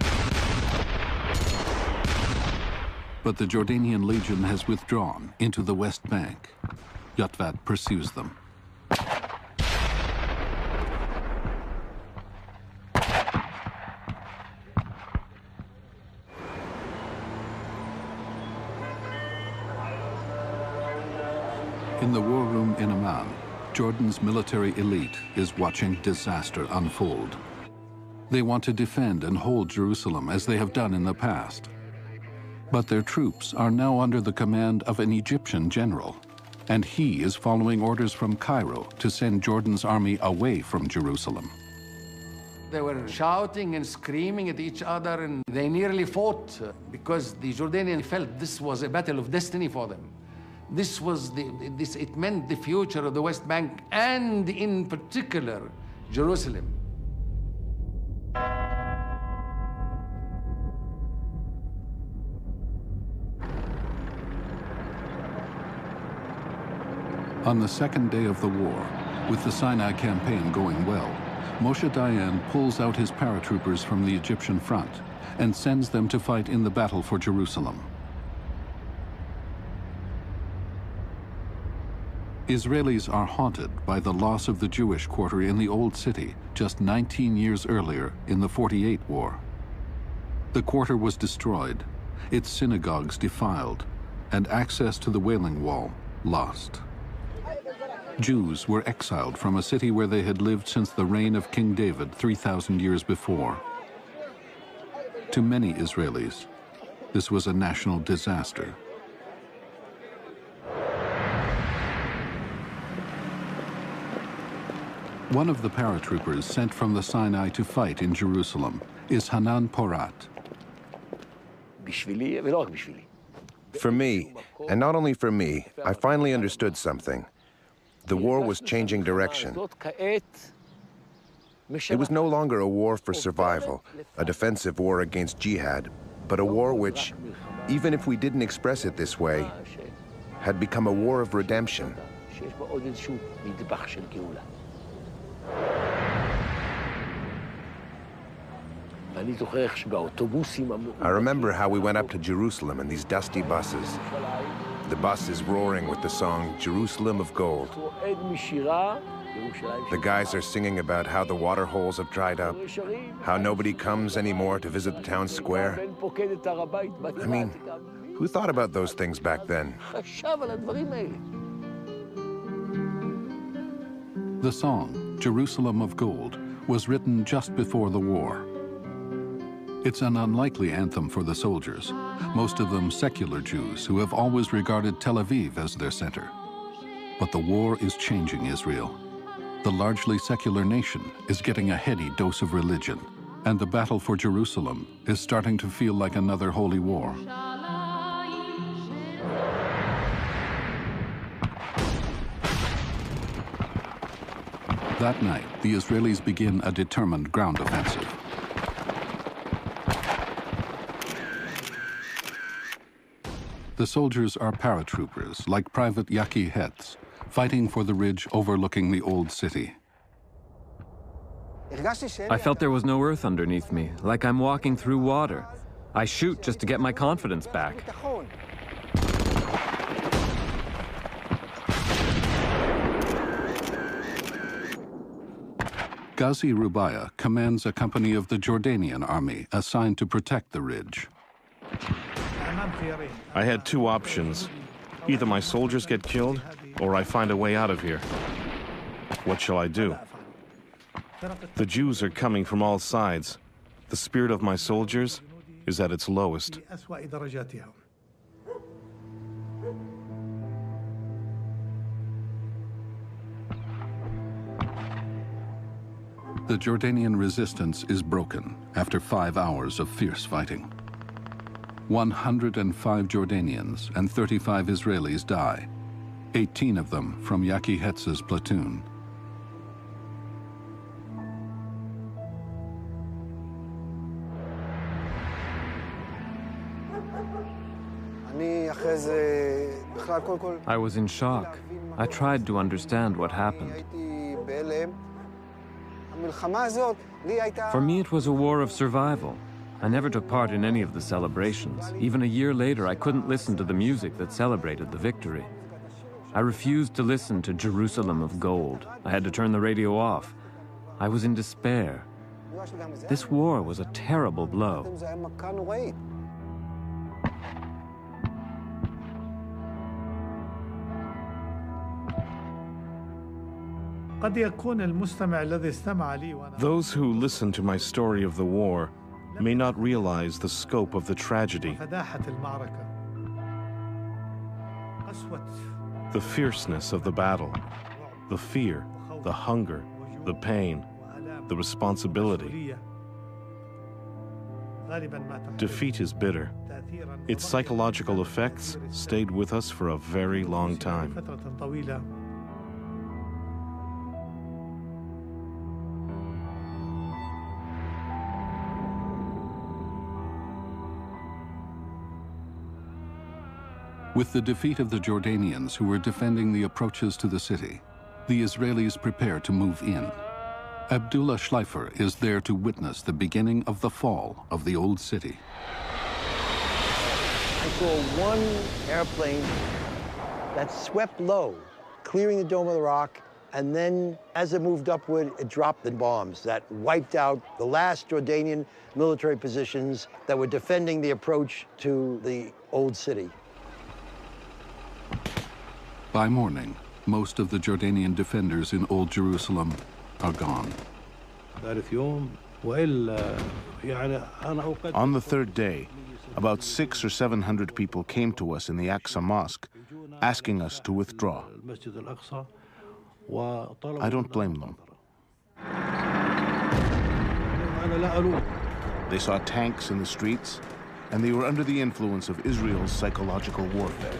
But the Jordanian Legion has withdrawn into the West Bank. Yotvat pursues them. In the war room in Amman, Jordan's military elite is watching disaster unfold. They want to defend and hold Jerusalem as they have done in the past. But their troops are now under the command of an Egyptian general, and he is following orders from Cairo to send Jordan's army away from Jerusalem. They were shouting and screaming at each other, and they nearly fought because the Jordanians felt this was a battle of destiny for them. It meant the future of the West Bank, and in particular, Jerusalem. On the second day of the war, with the Sinai campaign going well, Moshe Dayan pulls out his paratroopers from the Egyptian front and sends them to fight in the battle for Jerusalem. Israelis are haunted by the loss of the Jewish quarter in the Old City just 19 years earlier in the 48 war. The quarter was destroyed, its synagogues defiled, and access to the Wailing Wall lost. Jews were exiled from a city where they had lived since the reign of King David 3,000 years before. To many Israelis, this was a national disaster. One of the paratroopers sent from the Sinai to fight in Jerusalem is Hanan Porat. For me, and not only for me, I finally understood something. The war was changing direction. It was no longer a war for survival, a defensive war against jihad, but a war which, even if we didn't express it this way, had become a war of redemption. I remember how we went up to Jerusalem in these dusty buses. The bus is roaring with the song Jerusalem of Gold. The guys are singing about how the water holes have dried up, how nobody comes anymore to visit the town square. I mean, who thought about those things back then? The song, Jerusalem of Gold, was written just before the war. It's an unlikely anthem for the soldiers, most of them secular Jews who have always regarded Tel Aviv as their center. But the war is changing Israel. The largely secular nation is getting a heady dose of religion, and the battle for Jerusalem is starting to feel like another holy war. That night, the Israelis begin a determined ground offensive. The soldiers are paratroopers, like Private Yaki Hetz, fighting for the ridge overlooking the old city. I felt there was no earth underneath me, like I'm walking through water. I shoot just to get my confidence back. Ghazi Rubaya commands a company of the Jordanian army assigned to protect the ridge. I had two options. Either my soldiers get killed, or I find a way out of here. What shall I do? The Jews are coming from all sides. The spirit of my soldiers is at its lowest. The Jordanian resistance is broken after 5 hours of fierce fighting. 105 Jordanians and 35 Israelis die, 18 of them from Yaki Hetz's platoon. I was in shock. I tried to understand what happened. For me, it was a war of survival. I never took part in any of the celebrations. Even a year later, I couldn't listen to the music that celebrated the victory. I refused to listen to Jerusalem of Gold. I had to turn the radio off. I was in despair. This war was a terrible blow. Those who listen to my story of the war may not realize the scope of the tragedy, the fierceness of the battle, the fear, the hunger, the pain, the responsibility. Defeat is bitter. Its psychological effects stayed with us for a very long time. With the defeat of the Jordanians who were defending the approaches to the city, the Israelis prepare to move in. Abdullah Schleifer is there to witness the beginning of the fall of the old city. I saw one airplane that swept low, clearing the Dome of the Rock, and then as it moved upward, it dropped the bombs that wiped out the last Jordanian military positions that were defending the approach to the old city. By morning, most of the Jordanian defenders in Old Jerusalem are gone. On the third day, about 600 or 700 people came to us in the Aqsa Mosque, asking us to withdraw. I don't blame them. They saw tanks in the streets, and they were under the influence of Israel's psychological warfare.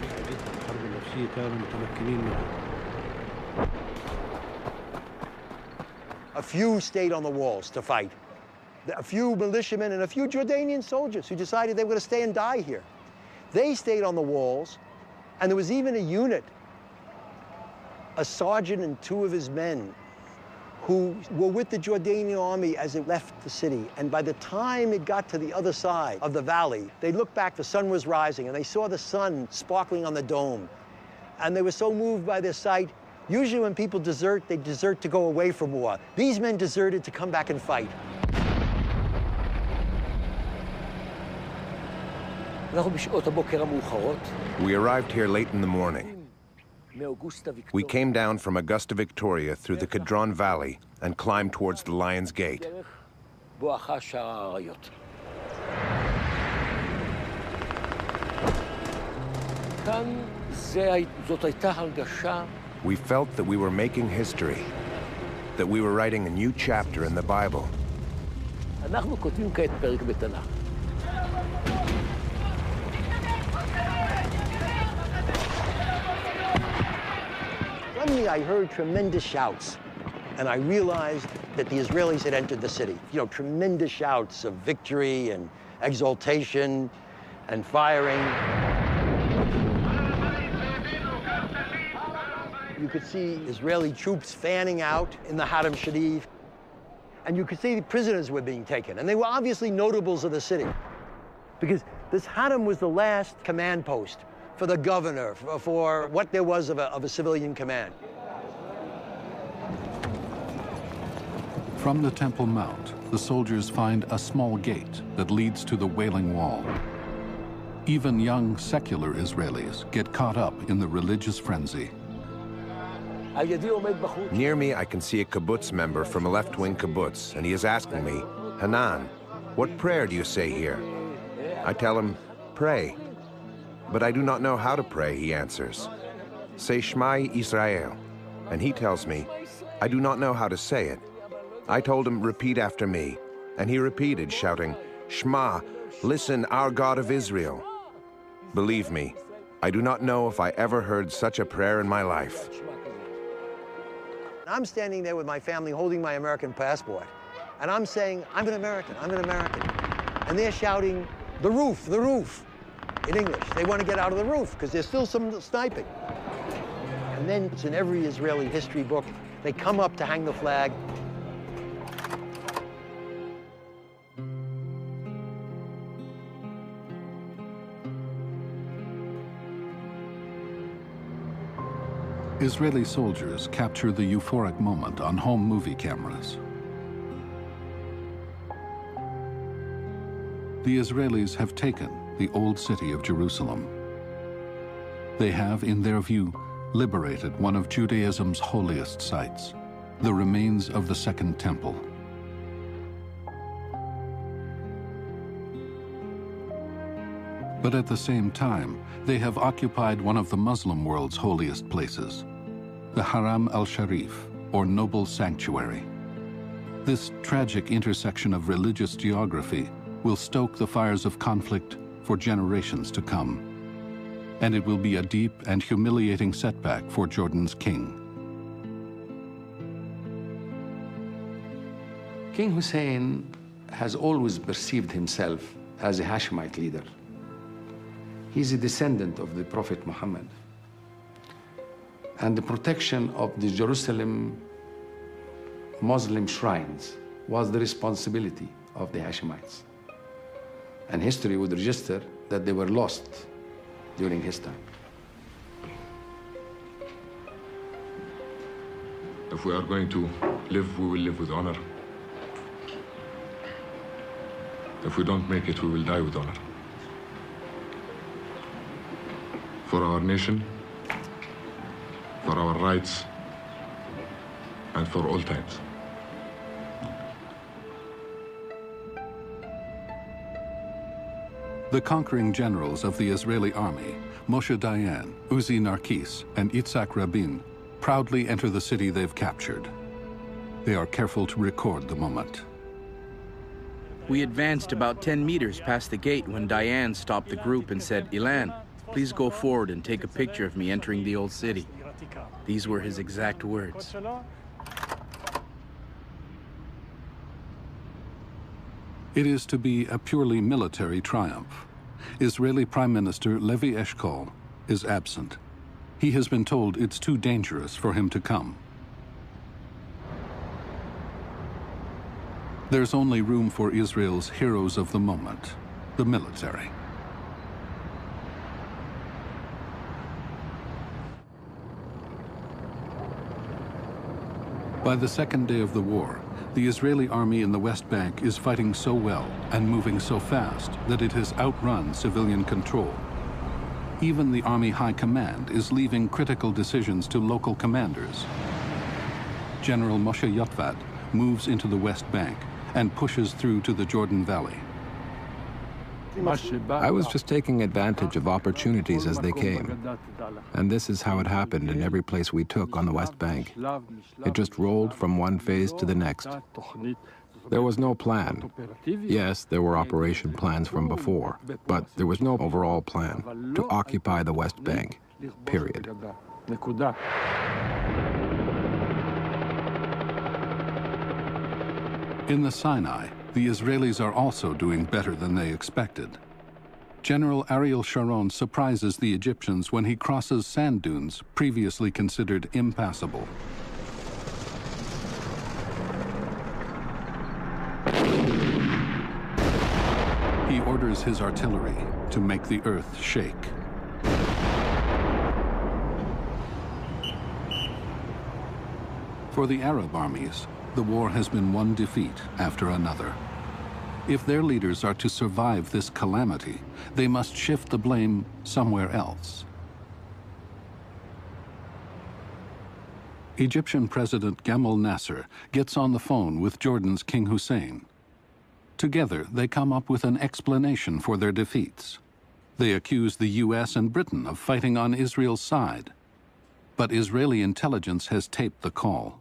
A few stayed on the walls to fight. A few militiamen and a few Jordanian soldiers who decided they were going to stay and die here. They stayed on the walls, and there was even a unit, a sergeant and two of his men, who were with the Jordanian army as it left the city. And by the time it got to the other side of the valley, they looked back, the sun was rising, and they saw the sun sparkling on the dome. And they were so moved by this sight. Usually when people desert, they desert to go away from war. These men deserted to come back and fight. We arrived here late in the morning. We came down from Augusta Victoria through the Kidron Valley and climbed towards the Lion's Gate. We felt that we were making history, that we were writing a new chapter in the Bible. Suddenly I heard tremendous shouts, and I realized that the Israelis had entered the city. You know, tremendous shouts of victory and exultation and firing. You could see Israeli troops fanning out in the Haram Sharif, and you could see the prisoners were being taken, and they were obviously notables of the city, because this Haram was the last command post for the governor, for what there was of a civilian command. From the Temple Mount, the soldiers find a small gate that leads to the Wailing Wall. Even young secular Israelis get caught up in the religious frenzy. Near me, I can see a kibbutz member from a left-wing kibbutz, and he is asking me, Hanan, what prayer do you say here? I tell him, pray. But I do not know how to pray, he answers. Say Shema Israel. And he tells me, I do not know how to say it. I told him, repeat after me. And he repeated, shouting, Shema, listen, our God of Israel. Believe me, I do not know if I ever heard such a prayer in my life. I'm standing there with my family holding my American passport. And I'm saying, I'm an American, I'm an American. And they're shouting, the roof, in English. They want to get out of the roof because there's still some sniping. And then it's in every Israeli history book. They come up to hang the flag. Israeli soldiers capture the euphoric moment on home movie cameras. The Israelis have taken the old city of Jerusalem. They have, in their view, liberated one of Judaism's holiest sites, the remains of the Second Temple. But at the same time, they have occupied one of the Muslim world's holiest places, the Haram al-Sharif, or Noble Sanctuary. This tragic intersection of religious geography will stoke the fires of conflict for generations to come. And it will be a deep and humiliating setback for Jordan's king. King Hussein has always perceived himself as a Hashemite leader. He's a descendant of the Prophet Muhammad. And the protection of the Jerusalem Muslim shrines was the responsibility of the Hashemites. And history would register that they were lost during his time. If we are going to live, we will live with honor. If we don't make it, we will die with honor. For our nation, for our rights, and for all times. The conquering generals of the Israeli army, Moshe Dayan, Uzi Narkis, and Yitzhak Rabin, proudly enter the city they've captured. They are careful to record the moment. We advanced about 10 meters past the gate when Dayan stopped the group and said, Ilan, please go forward and take a picture of me entering the old city. These were his exact words. It is to be a purely military triumph. Israeli Prime Minister Levi Eshkol is absent. He has been told it's too dangerous for him to come. There's only room for Israel's heroes of the moment, the military. By the second day of the war, the Israeli army in the West Bank is fighting so well and moving so fast that it has outrun civilian control. Even the Army High Command is leaving critical decisions to local commanders. General Moshe Yotved moves into the West Bank and pushes through to the Jordan Valley. I was just taking advantage of opportunities as they came. And this is how it happened in every place we took on the West Bank. It just rolled from one phase to the next. There was no plan. Yes, there were operation plans from before, but there was no overall plan to occupy the West Bank, period. In the Sinai, the Israelis are also doing better than they expected. General Ariel Sharon surprises the Egyptians when he crosses sand dunes previously considered impassable. He orders his artillery to make the earth shake. For the Arab armies, the war has been one defeat after another. If their leaders are to survive this calamity, they must shift the blame somewhere else. Egyptian President Gamal Nasser gets on the phone with Jordan's King Hussein. Together, they come up with an explanation for their defeats. They accuse the US and Britain of fighting on Israel's side. But Israeli intelligence has taped the call.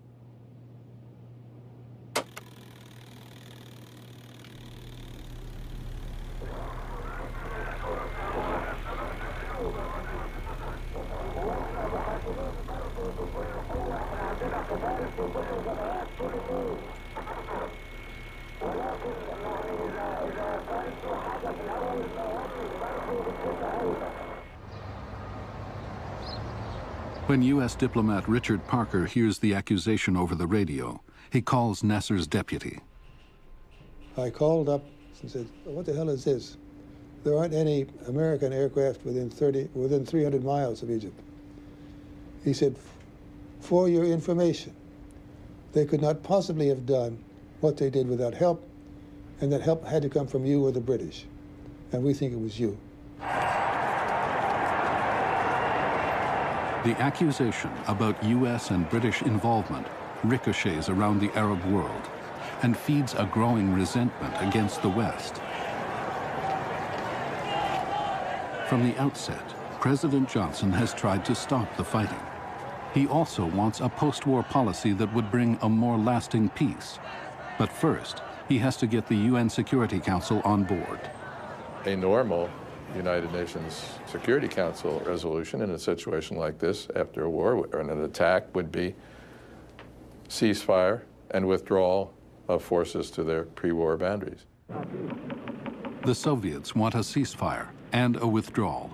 When U.S. diplomat Richard Parker hears the accusation over the radio, he calls Nasser's deputy. I called up and said, what the hell is this? There aren't any American aircraft within 300 miles of Egypt. He said, for your information, they could not possibly have done what they did without help, and that help had to come from you or the British. And we think it was you. The accusation about U.S. and British involvement ricochets around the Arab world and feeds a growing resentment against the West. From the outset, President Johnson has tried to stop the fighting. He also wants a post-war policy that would bring a more lasting peace. But first, he has to get the UN Security Council on board. A normal United Nations Security Council resolution in a situation like this after a war or an attack would be ceasefire and withdrawal of forces to their pre-war boundaries. The Soviets want a ceasefire and a withdrawal.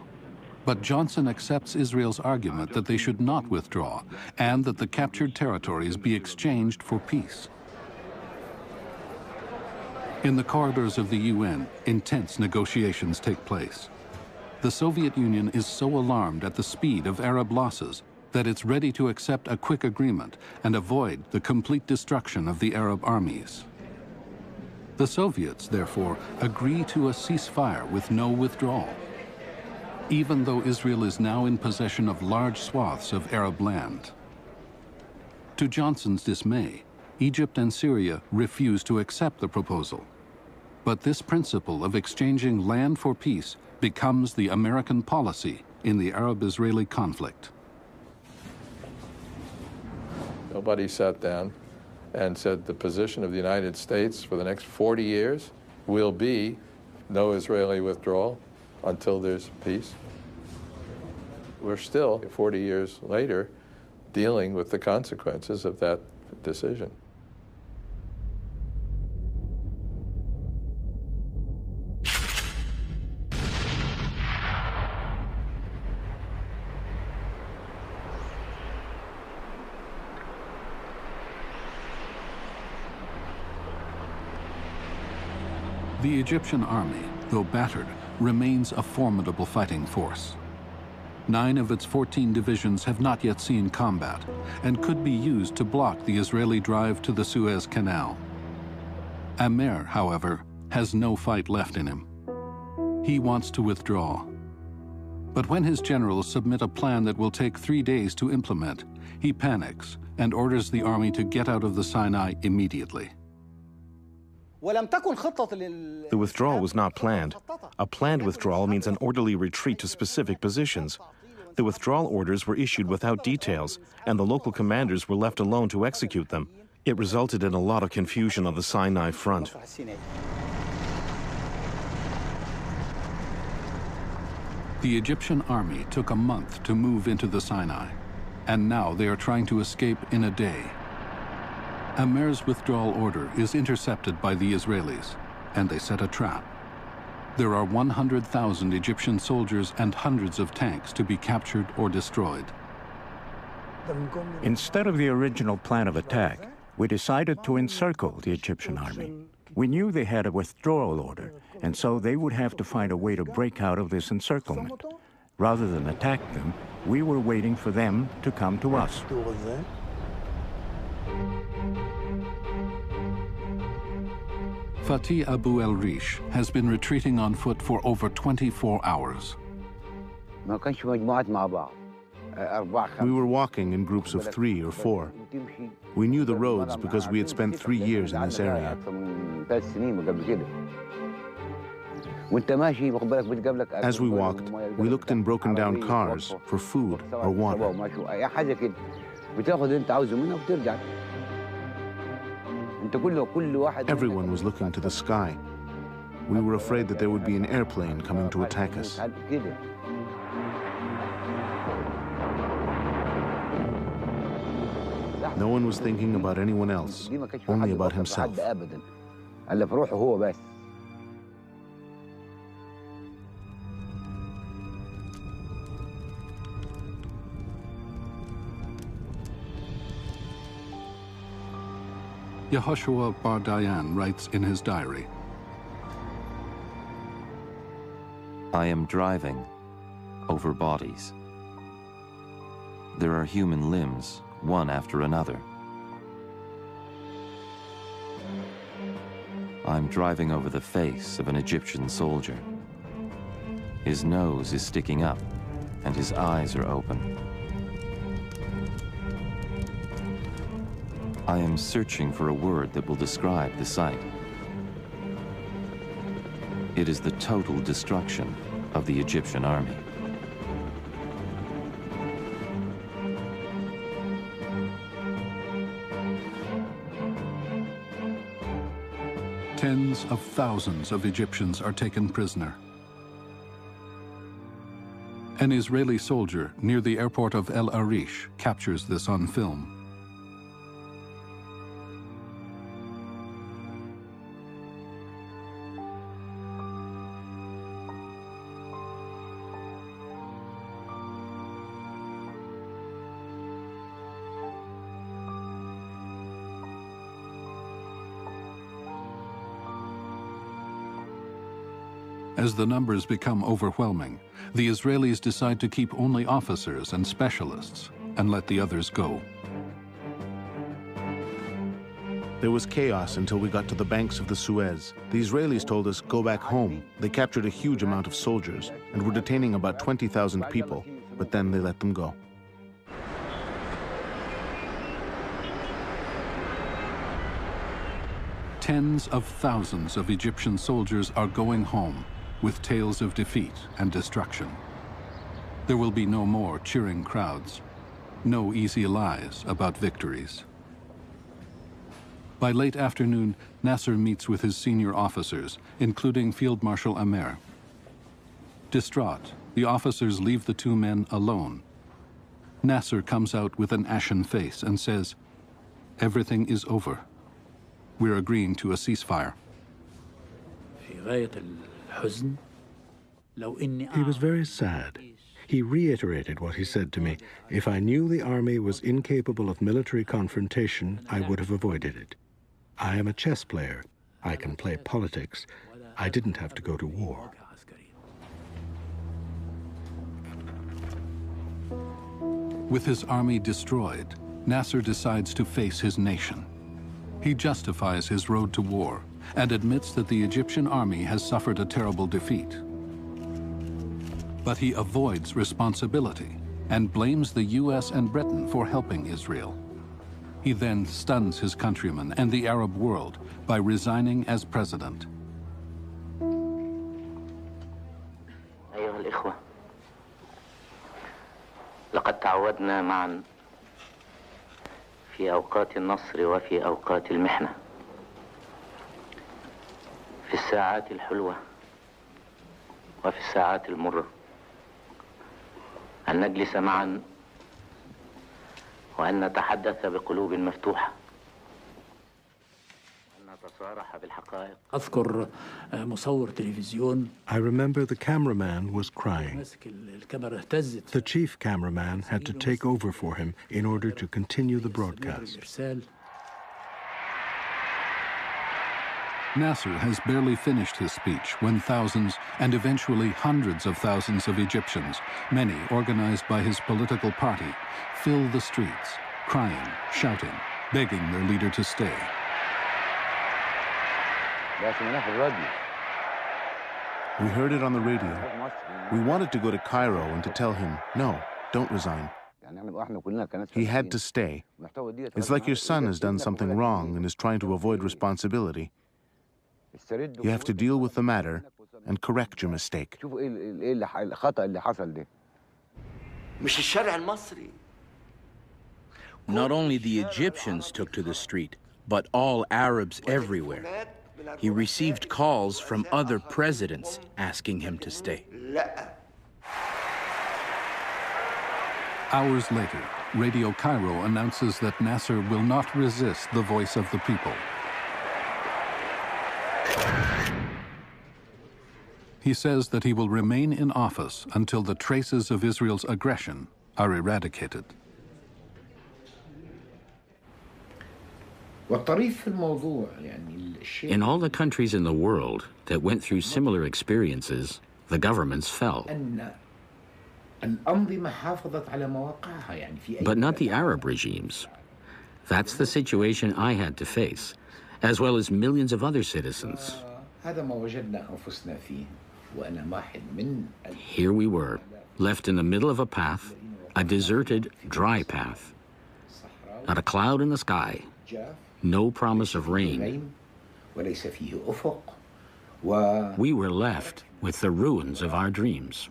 But Johnson accepts Israel's argument that they should not withdraw and that the captured territories be exchanged for peace. In the corridors of the UN, intense negotiations take place. The Soviet Union is so alarmed at the speed of Arab losses that it's ready to accept a quick agreement and avoid the complete destruction of the Arab armies. The Soviets, therefore, agree to a ceasefire with no withdrawal, even though Israel is now in possession of large swaths of Arab land. To Johnson's dismay, Egypt and Syria refuse to accept the proposal. But this principle of exchanging land for peace becomes the American policy in the Arab-Israeli conflict. Nobody sat down and said the position of the United States for the next 40 years will be no Israeli withdrawal until there's peace. We're still, 40 years later, dealing with the consequences of that decision. The Egyptian army, though battered, remains a formidable fighting force. 9 of its 14 divisions have not yet seen combat and could be used to block the Israeli drive to the Suez Canal. Amer, however, has no fight left in him. He wants to withdraw. But when his generals submit a plan that will take 3 days to implement, he panics and orders the army to get out of the Sinai immediately. The withdrawal was not planned. A planned withdrawal means an orderly retreat to specific positions. The withdrawal orders were issued without details, and the local commanders were left alone to execute them. It resulted in a lot of confusion on the Sinai front. The Egyptian army took a month to move into the Sinai, and now they are trying to escape in a day. Amer's withdrawal order is intercepted by the Israelis, and they set a trap. There are 100,000 Egyptian soldiers and hundreds of tanks to be captured or destroyed. Instead of the original plan of attack, we decided to encircle the Egyptian army. We knew they had a withdrawal order, and so they would have to find a way to break out of this encirclement. Rather than attack them, we were waiting for them to come to us. Fatih Abu el-Rish has been retreating on foot for over 24 hours. We were walking in groups of 3 or 4. We knew the roads because we had spent 3 years in this area. As we walked, we looked in broken down cars for food or water. Everyone was looking to the sky. We were afraid that there would be an airplane coming to attack us. No one was thinking about anyone else, only about himself. Yehoshua Bar Dayan writes in his diary, I am driving over bodies. There are human limbs, one after another. I'm driving over the face of an Egyptian soldier. His nose is sticking up, and his eyes are open. I am searching for a word that will describe the sight. It is the total destruction of the Egyptian army. Tens of thousands of Egyptians are taken prisoner. An Israeli soldier near the airport of El Arish captures this on film. As the numbers become overwhelming, the Israelis decide to keep only officers and specialists and let the others go. There was chaos until we got to the banks of the Suez. The Israelis told us, go back home. They captured a huge amount of soldiers and were detaining about 20,000 people, but then they let them go. Tens of thousands of Egyptian soldiers are going home with tales of defeat and destruction. There will be no more cheering crowds, no easy lies about victories. By late afternoon, Nasser meets with his senior officers, including Field Marshal Amer. Distraught, the officers leave the two men alone. Nasser comes out with an ashen face and says, "Everything is over. We're agreeing to a ceasefire." He was very sad. He reiterated what he said to me. If I knew the army was incapable of military confrontation, I would have avoided it. I am a chess player. I can play politics. I didn't have to go to war. With his army destroyed, Nasser decides to face his nation. He justifies his road to war and admits that the Egyptian army has suffered a terrible defeat. But he avoids responsibility and blames the US and Britain for helping Israel. He then stuns his countrymen and the Arab world by resigning as president. أيها الإخوة، لقد تعودنا معا في أوقات النصر وفي أوقات المحنة، في الساعات الحلوة وفي الساعات المرة، أن نجلس معا وأن نتحدث بقلوب مفتوحة، أن نتصارح بالحقائق. أذكر مصور تلفزيون. I remember the cameraman was crying. الكاميرا اهتزت. The chief cameraman had to take over for him in order to continue the broadcast. Nasser has barely finished his speech when thousands and eventually hundreds of thousands of Egyptians, many organized by his political party, fill the streets, crying, shouting, begging their leader to stay. We heard it on the radio. We wanted to go to Cairo and to tell him, no, don't resign. He had to stay. It's like your son has done something wrong and is trying to avoid responsibility. You have to deal with the matter and correct your mistake. Not only the Egyptians took to the street, but all Arabs everywhere. He received calls from other presidents asking him to stay. Hours later, Radio Cairo announces that Nasser will not resist the voice of the people. He says that he will remain in office until the traces of Israel's aggression are eradicated. In all the countries in the world that went through similar experiences, the governments fell. But not the Arab regimes. That's the situation I had to face, as well as millions of other citizens. Here we were, left in the middle of a path, a deserted, dry path. Not a cloud in the sky, no promise of rain. We were left with the ruins of our dreams.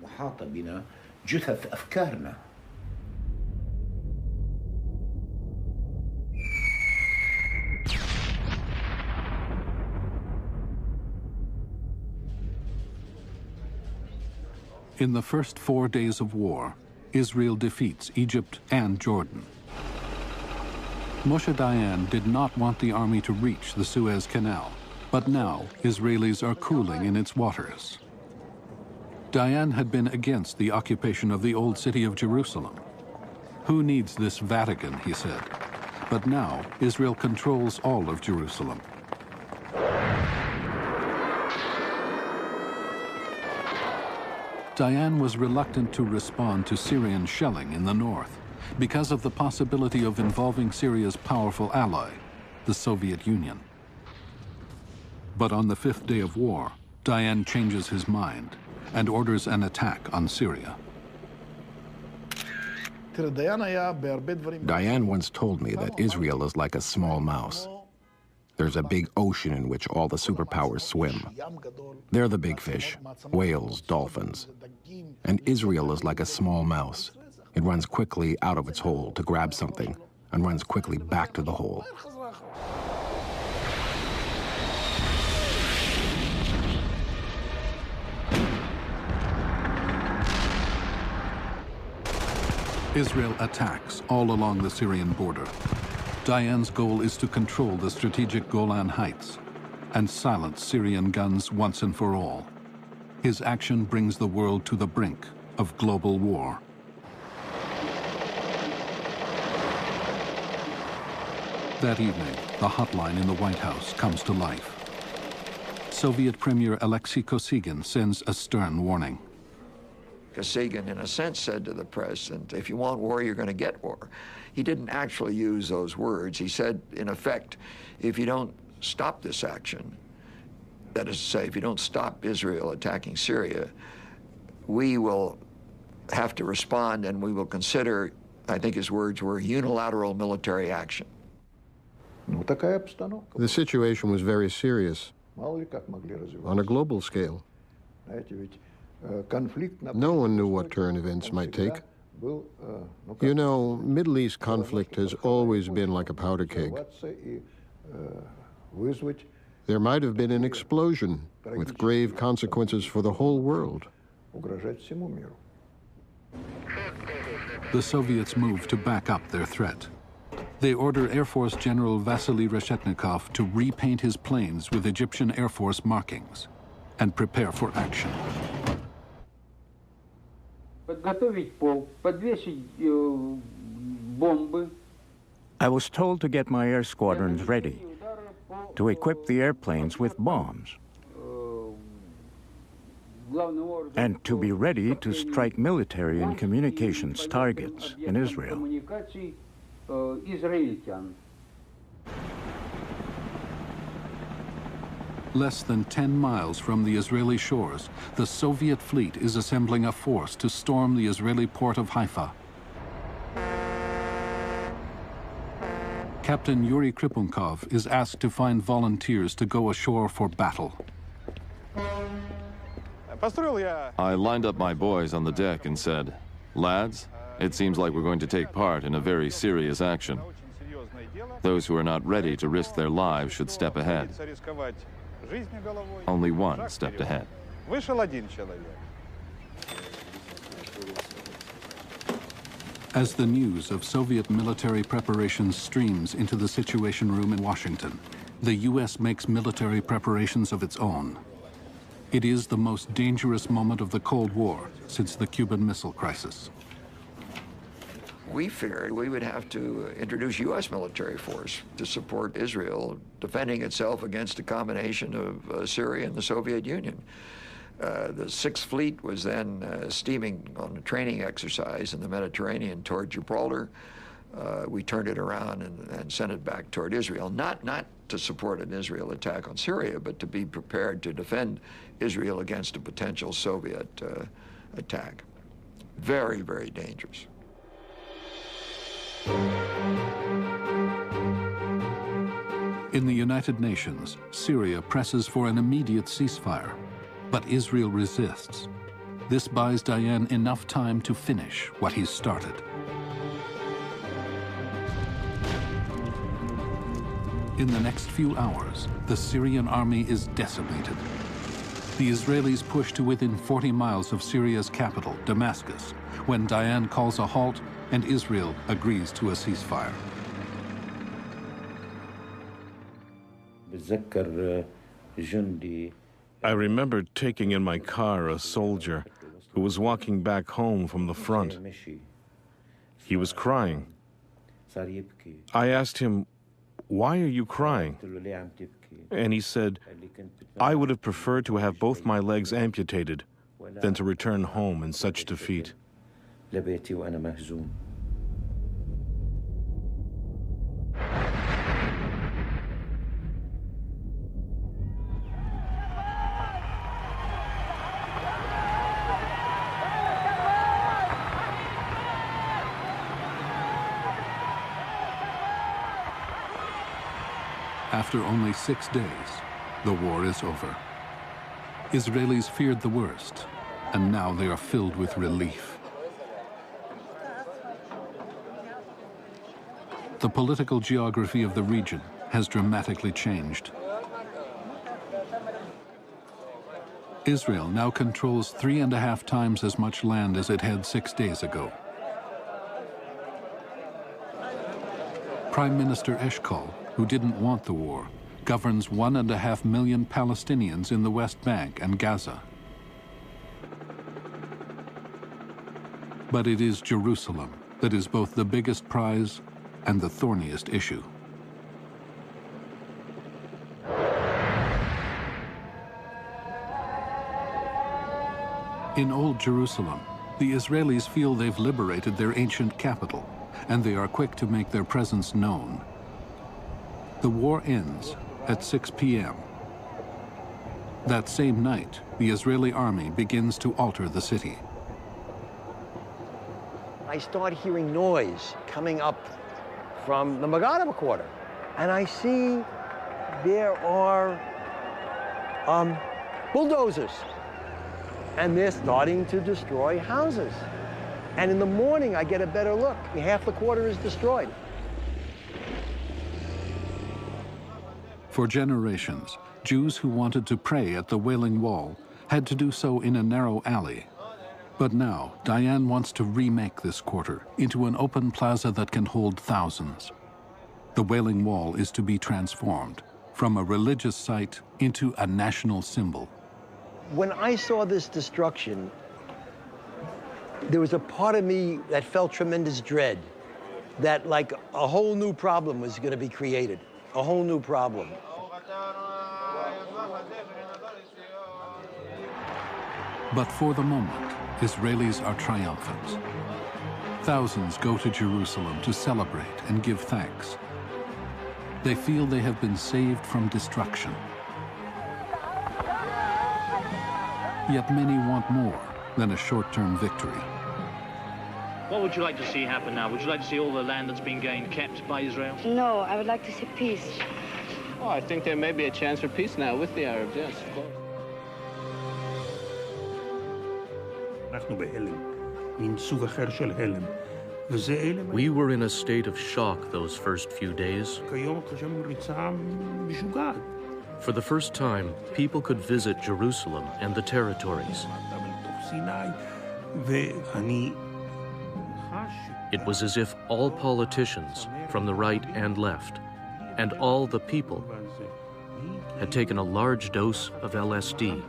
In the first 4 days of war, Israel defeats Egypt and Jordan. Moshe Dayan did not want the army to reach the Suez Canal, but now Israelis are cooling in its waters. Dayan had been against the occupation of the old city of Jerusalem. Who needs this Vatican, he said. But now Israel controls all of Jerusalem. Dayan was reluctant to respond to Syrian shelling in the north because of the possibility of involving Syria's powerful ally, the Soviet Union. But on the 5th day of war, Dayan changes his mind and orders an attack on Syria. Dayan once told me that Israel is like a small mouse. There's a big ocean in which all the superpowers swim. They're the big fish, whales, dolphins. And Israel is like a small mouse. It runs quickly out of its hole to grab something and runs quickly back to the hole. Israel attacks all along the Syrian border. Dayan's goal is to control the strategic Golan Heights and silence Syrian guns once and for all. His action brings the world to the brink of global war. That evening, the hotline in the White House comes to life. Soviet Premier Alexei Kosygin sends a stern warning. Kosygin, in a sense, said to the President, if you want war, you're going to get war. He didn't actually use those words. He said, in effect, if you don't stop this action, that is to say, if you don't stop Israel attacking Syria, we will have to respond and we will consider, I think his words were, unilateral military action. The situation was very serious on a global scale. No one knew what turn events might take. You know, Middle East conflict has always been like a powder keg. There might have been an explosion with grave consequences for the whole world. The Soviets move to back up their threat. They order Air Force General Vasily Reshetnikov to repaint his planes with Egyptian Air Force markings and prepare for action. I was told to get my air squadrons ready, to equip the airplanes with bombs, and to be ready to strike military and communications targets in Israel. Less than 10 miles from the Israeli shores, the Soviet fleet is assembling a force to storm the Israeli port of Haifa. Captain Yuri Kripunkov is asked to find volunteers to go ashore for battle. I lined up my boys on the deck and said, "Lads, it seems like we're going to take part in a very serious action. Those who are not ready to risk their lives should step ahead." Only one stepped ahead. As the news of Soviet military preparations streams into the Situation Room in Washington, the U.S. makes military preparations of its own. It is the most dangerous moment of the Cold War since the Cuban Missile Crisis. We feared we would have to introduce U.S. military force to support Israel defending itself against a combination of Syria and the Soviet Union. The Sixth Fleet was then steaming on a training exercise in the Mediterranean toward Gibraltar. We turned it around and sent it back toward Israel, not to support an Israel attack on Syria, but to be prepared to defend Israel against a potential Soviet attack. Very, very dangerous. In the United Nations, Syria presses for an immediate ceasefire, but Israel resists. This buys Dayan enough time to finish what he's started. In the next few hours, the Syrian army is decimated. The Israelis push to within 40 miles of Syria's capital, Damascus, when Dayan calls a halt and Israel agrees to a ceasefire. I remember taking in my car a soldier who was walking back home from the front. He was crying. I asked him, "Why are you crying?" And he said, "I would have preferred to have both my legs amputated than to return home in such defeat." After only 6 days, the war is over. Israelis feared the worst, and now they are filled with relief. The political geography of the region has dramatically changed. Israel now controls 3.5 times as much land as it had 6 days ago. Prime Minister Eshkol, who didn't want the war, governs 1.5 million Palestinians in the West Bank and Gaza. But it is Jerusalem that is both the biggest prize and the thorniest issue. In Old Jerusalem, the Israelis feel they've liberated their ancient capital, and they are quick to make their presence known. The war ends at 6 p.m. That same night, the Israeli army begins to alter the city. I start hearing noise coming up from the Megadama quarter, and I see there are bulldozers, and they're starting to destroy houses. And in the morning, I get a better look. Half the quarter is destroyed. For generations, Jews who wanted to pray at the Wailing Wall had to do so in a narrow alley. But now, Diane wants to remake this quarter into an open plaza that can hold thousands. The Wailing Wall is to be transformed from a religious site into a national symbol. When I saw this destruction, there was a part of me that felt tremendous dread, that like a whole new problem was going to be created, a whole new problem. But for the moment, Israelis are triumphant. Thousands go to Jerusalem to celebrate and give thanks. They feel they have been saved from destruction. Yet many want more than a short-term victory. What would you like to see happen now? Would you like to see all the land that's been gained kept by Israel? No, I would like to see peace. Oh, I think there may be a chance for peace now with the Arabs, yes, of course. We were in a state of shock those first few days. For the first time, people could visit Jerusalem and the territories. It was as if all politicians, from the right and left, and all the people, had taken a large dose of LSD,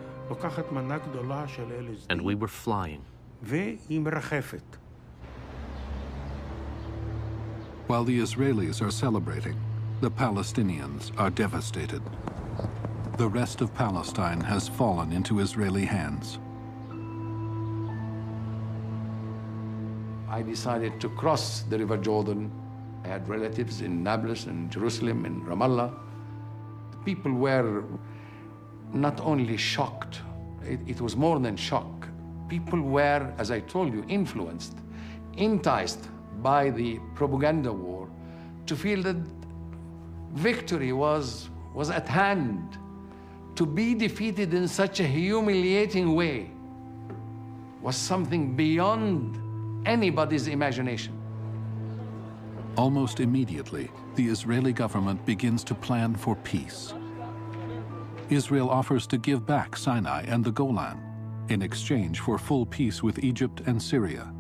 and we were flying. While the Israelis are celebrating, the Palestinians are devastated. The rest of Palestine has fallen into Israeli hands. I decided to cross the River Jordan. I had relatives in Nablus, in Jerusalem, in Ramallah. The people were not only shocked, it was more than shock. People were, as I told you, influenced, enticed by the propaganda war to feel that victory was at hand. To be defeated in such a humiliating way was something beyond anybody's imagination. Almost immediately, the Israeli government begins to plan for peace. Israel offers to give back Sinai and the Golan in exchange for full peace with Egypt and Syria.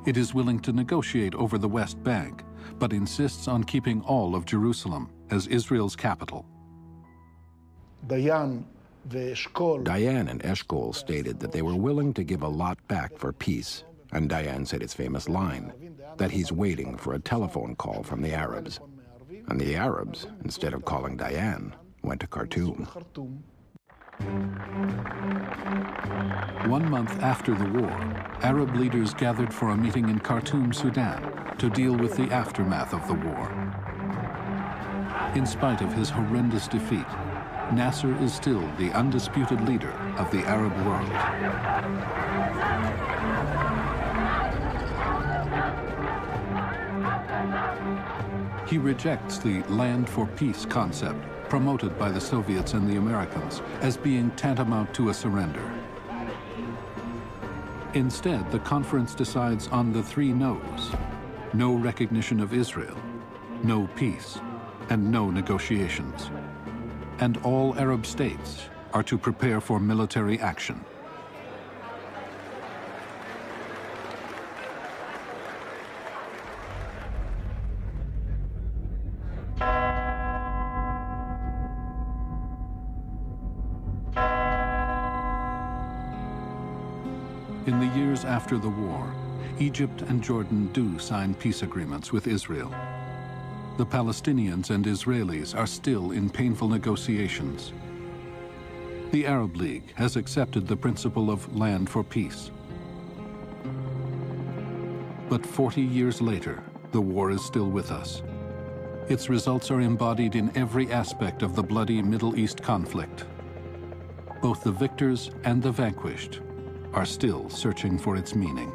It is willing to negotiate over the West Bank, but insists on keeping all of Jerusalem as Israel's capital. Diane and Eshkol stated that they were willing to give a lot back for peace, and Diane said his famous line, that he's waiting for a telephone call from the Arabs. And the Arabs, instead of calling Diane, went to Khartoum. 1 month after the war, Arab leaders gathered for a meeting in Khartoum, Sudan, to deal with the aftermath of the war. In spite of his horrendous defeat, Nasser is still the undisputed leader of the Arab world. He rejects the land for peace concept promoted by the Soviets and the Americans as being tantamount to a surrender. Instead, the conference decides on the 3 no's: no recognition of Israel, no peace, and no negotiations. And all Arab states are to prepare for military action. In the years after the war, Egypt and Jordan do sign peace agreements with Israel. The Palestinians and Israelis are still in painful negotiations. The Arab League has accepted the principle of land for peace. But 40 years later, the war is still with us. Its results are embodied in every aspect of the bloody Middle East conflict. Both the victors and the vanquished are still searching for its meaning.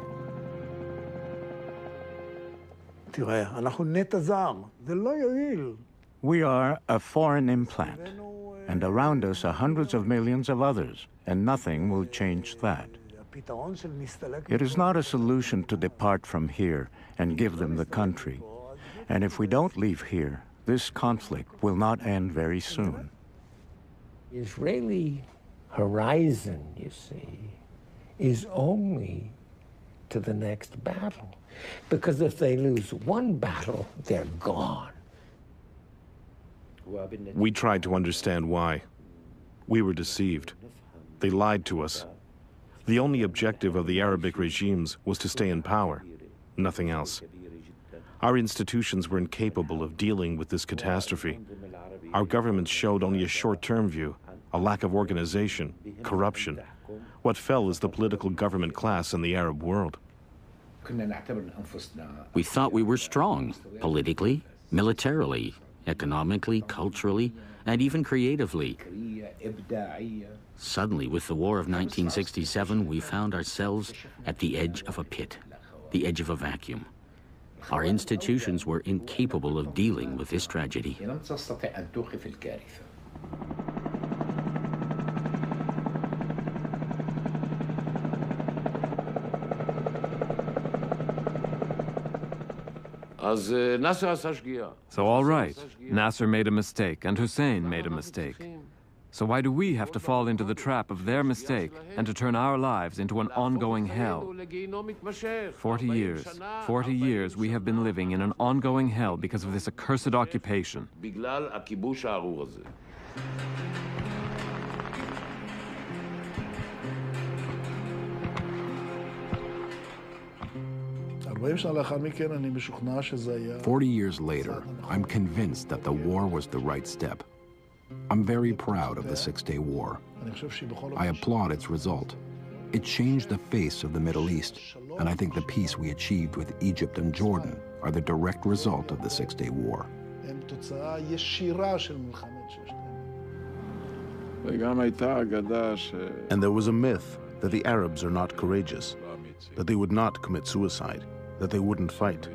We are a foreign implant, and around us are hundreds of millions of others, and nothing will change that. It is not a solution to depart from here and give them the country. And if we don't leave here, this conflict will not end very soon. Israeli horizon, you see, is only to the next battle. Because if they lose one battle, they're gone. We tried to understand why. We were deceived. They lied to us. The only objective of the Arabic regimes was to stay in power, nothing else. Our institutions were incapable of dealing with this catastrophe. Our governments showed only a short-term view, a lack of organization, corruption. What fell is the political government class in the Arab world. We thought we were strong, politically, militarily, economically, culturally, and even creatively. Suddenly, with the war of 1967, we found ourselves at the edge of a pit, the edge of a vacuum. Our institutions were incapable of dealing with this tragedy. So all right, Nasser made a mistake and Hussein made a mistake. So why do we have to fall into the trap of their mistake and to turn our lives into an ongoing hell? 40 years we have been living in an ongoing hell because of this accursed occupation. "40 years later, I'm convinced that the war was the right step. I'm very proud of the Six-Day War. I applaud its result. It changed the face of the Middle East, and I think the peace we achieved with Egypt and Jordan are the direct result of the Six-Day War." And there was a myth that the Arabs are not courageous, that they would not commit suicide, that they wouldn't fight.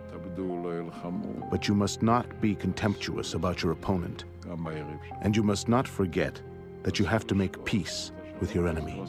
But you must not be contemptuous about your opponent. And you must not forget that you have to make peace with your enemy.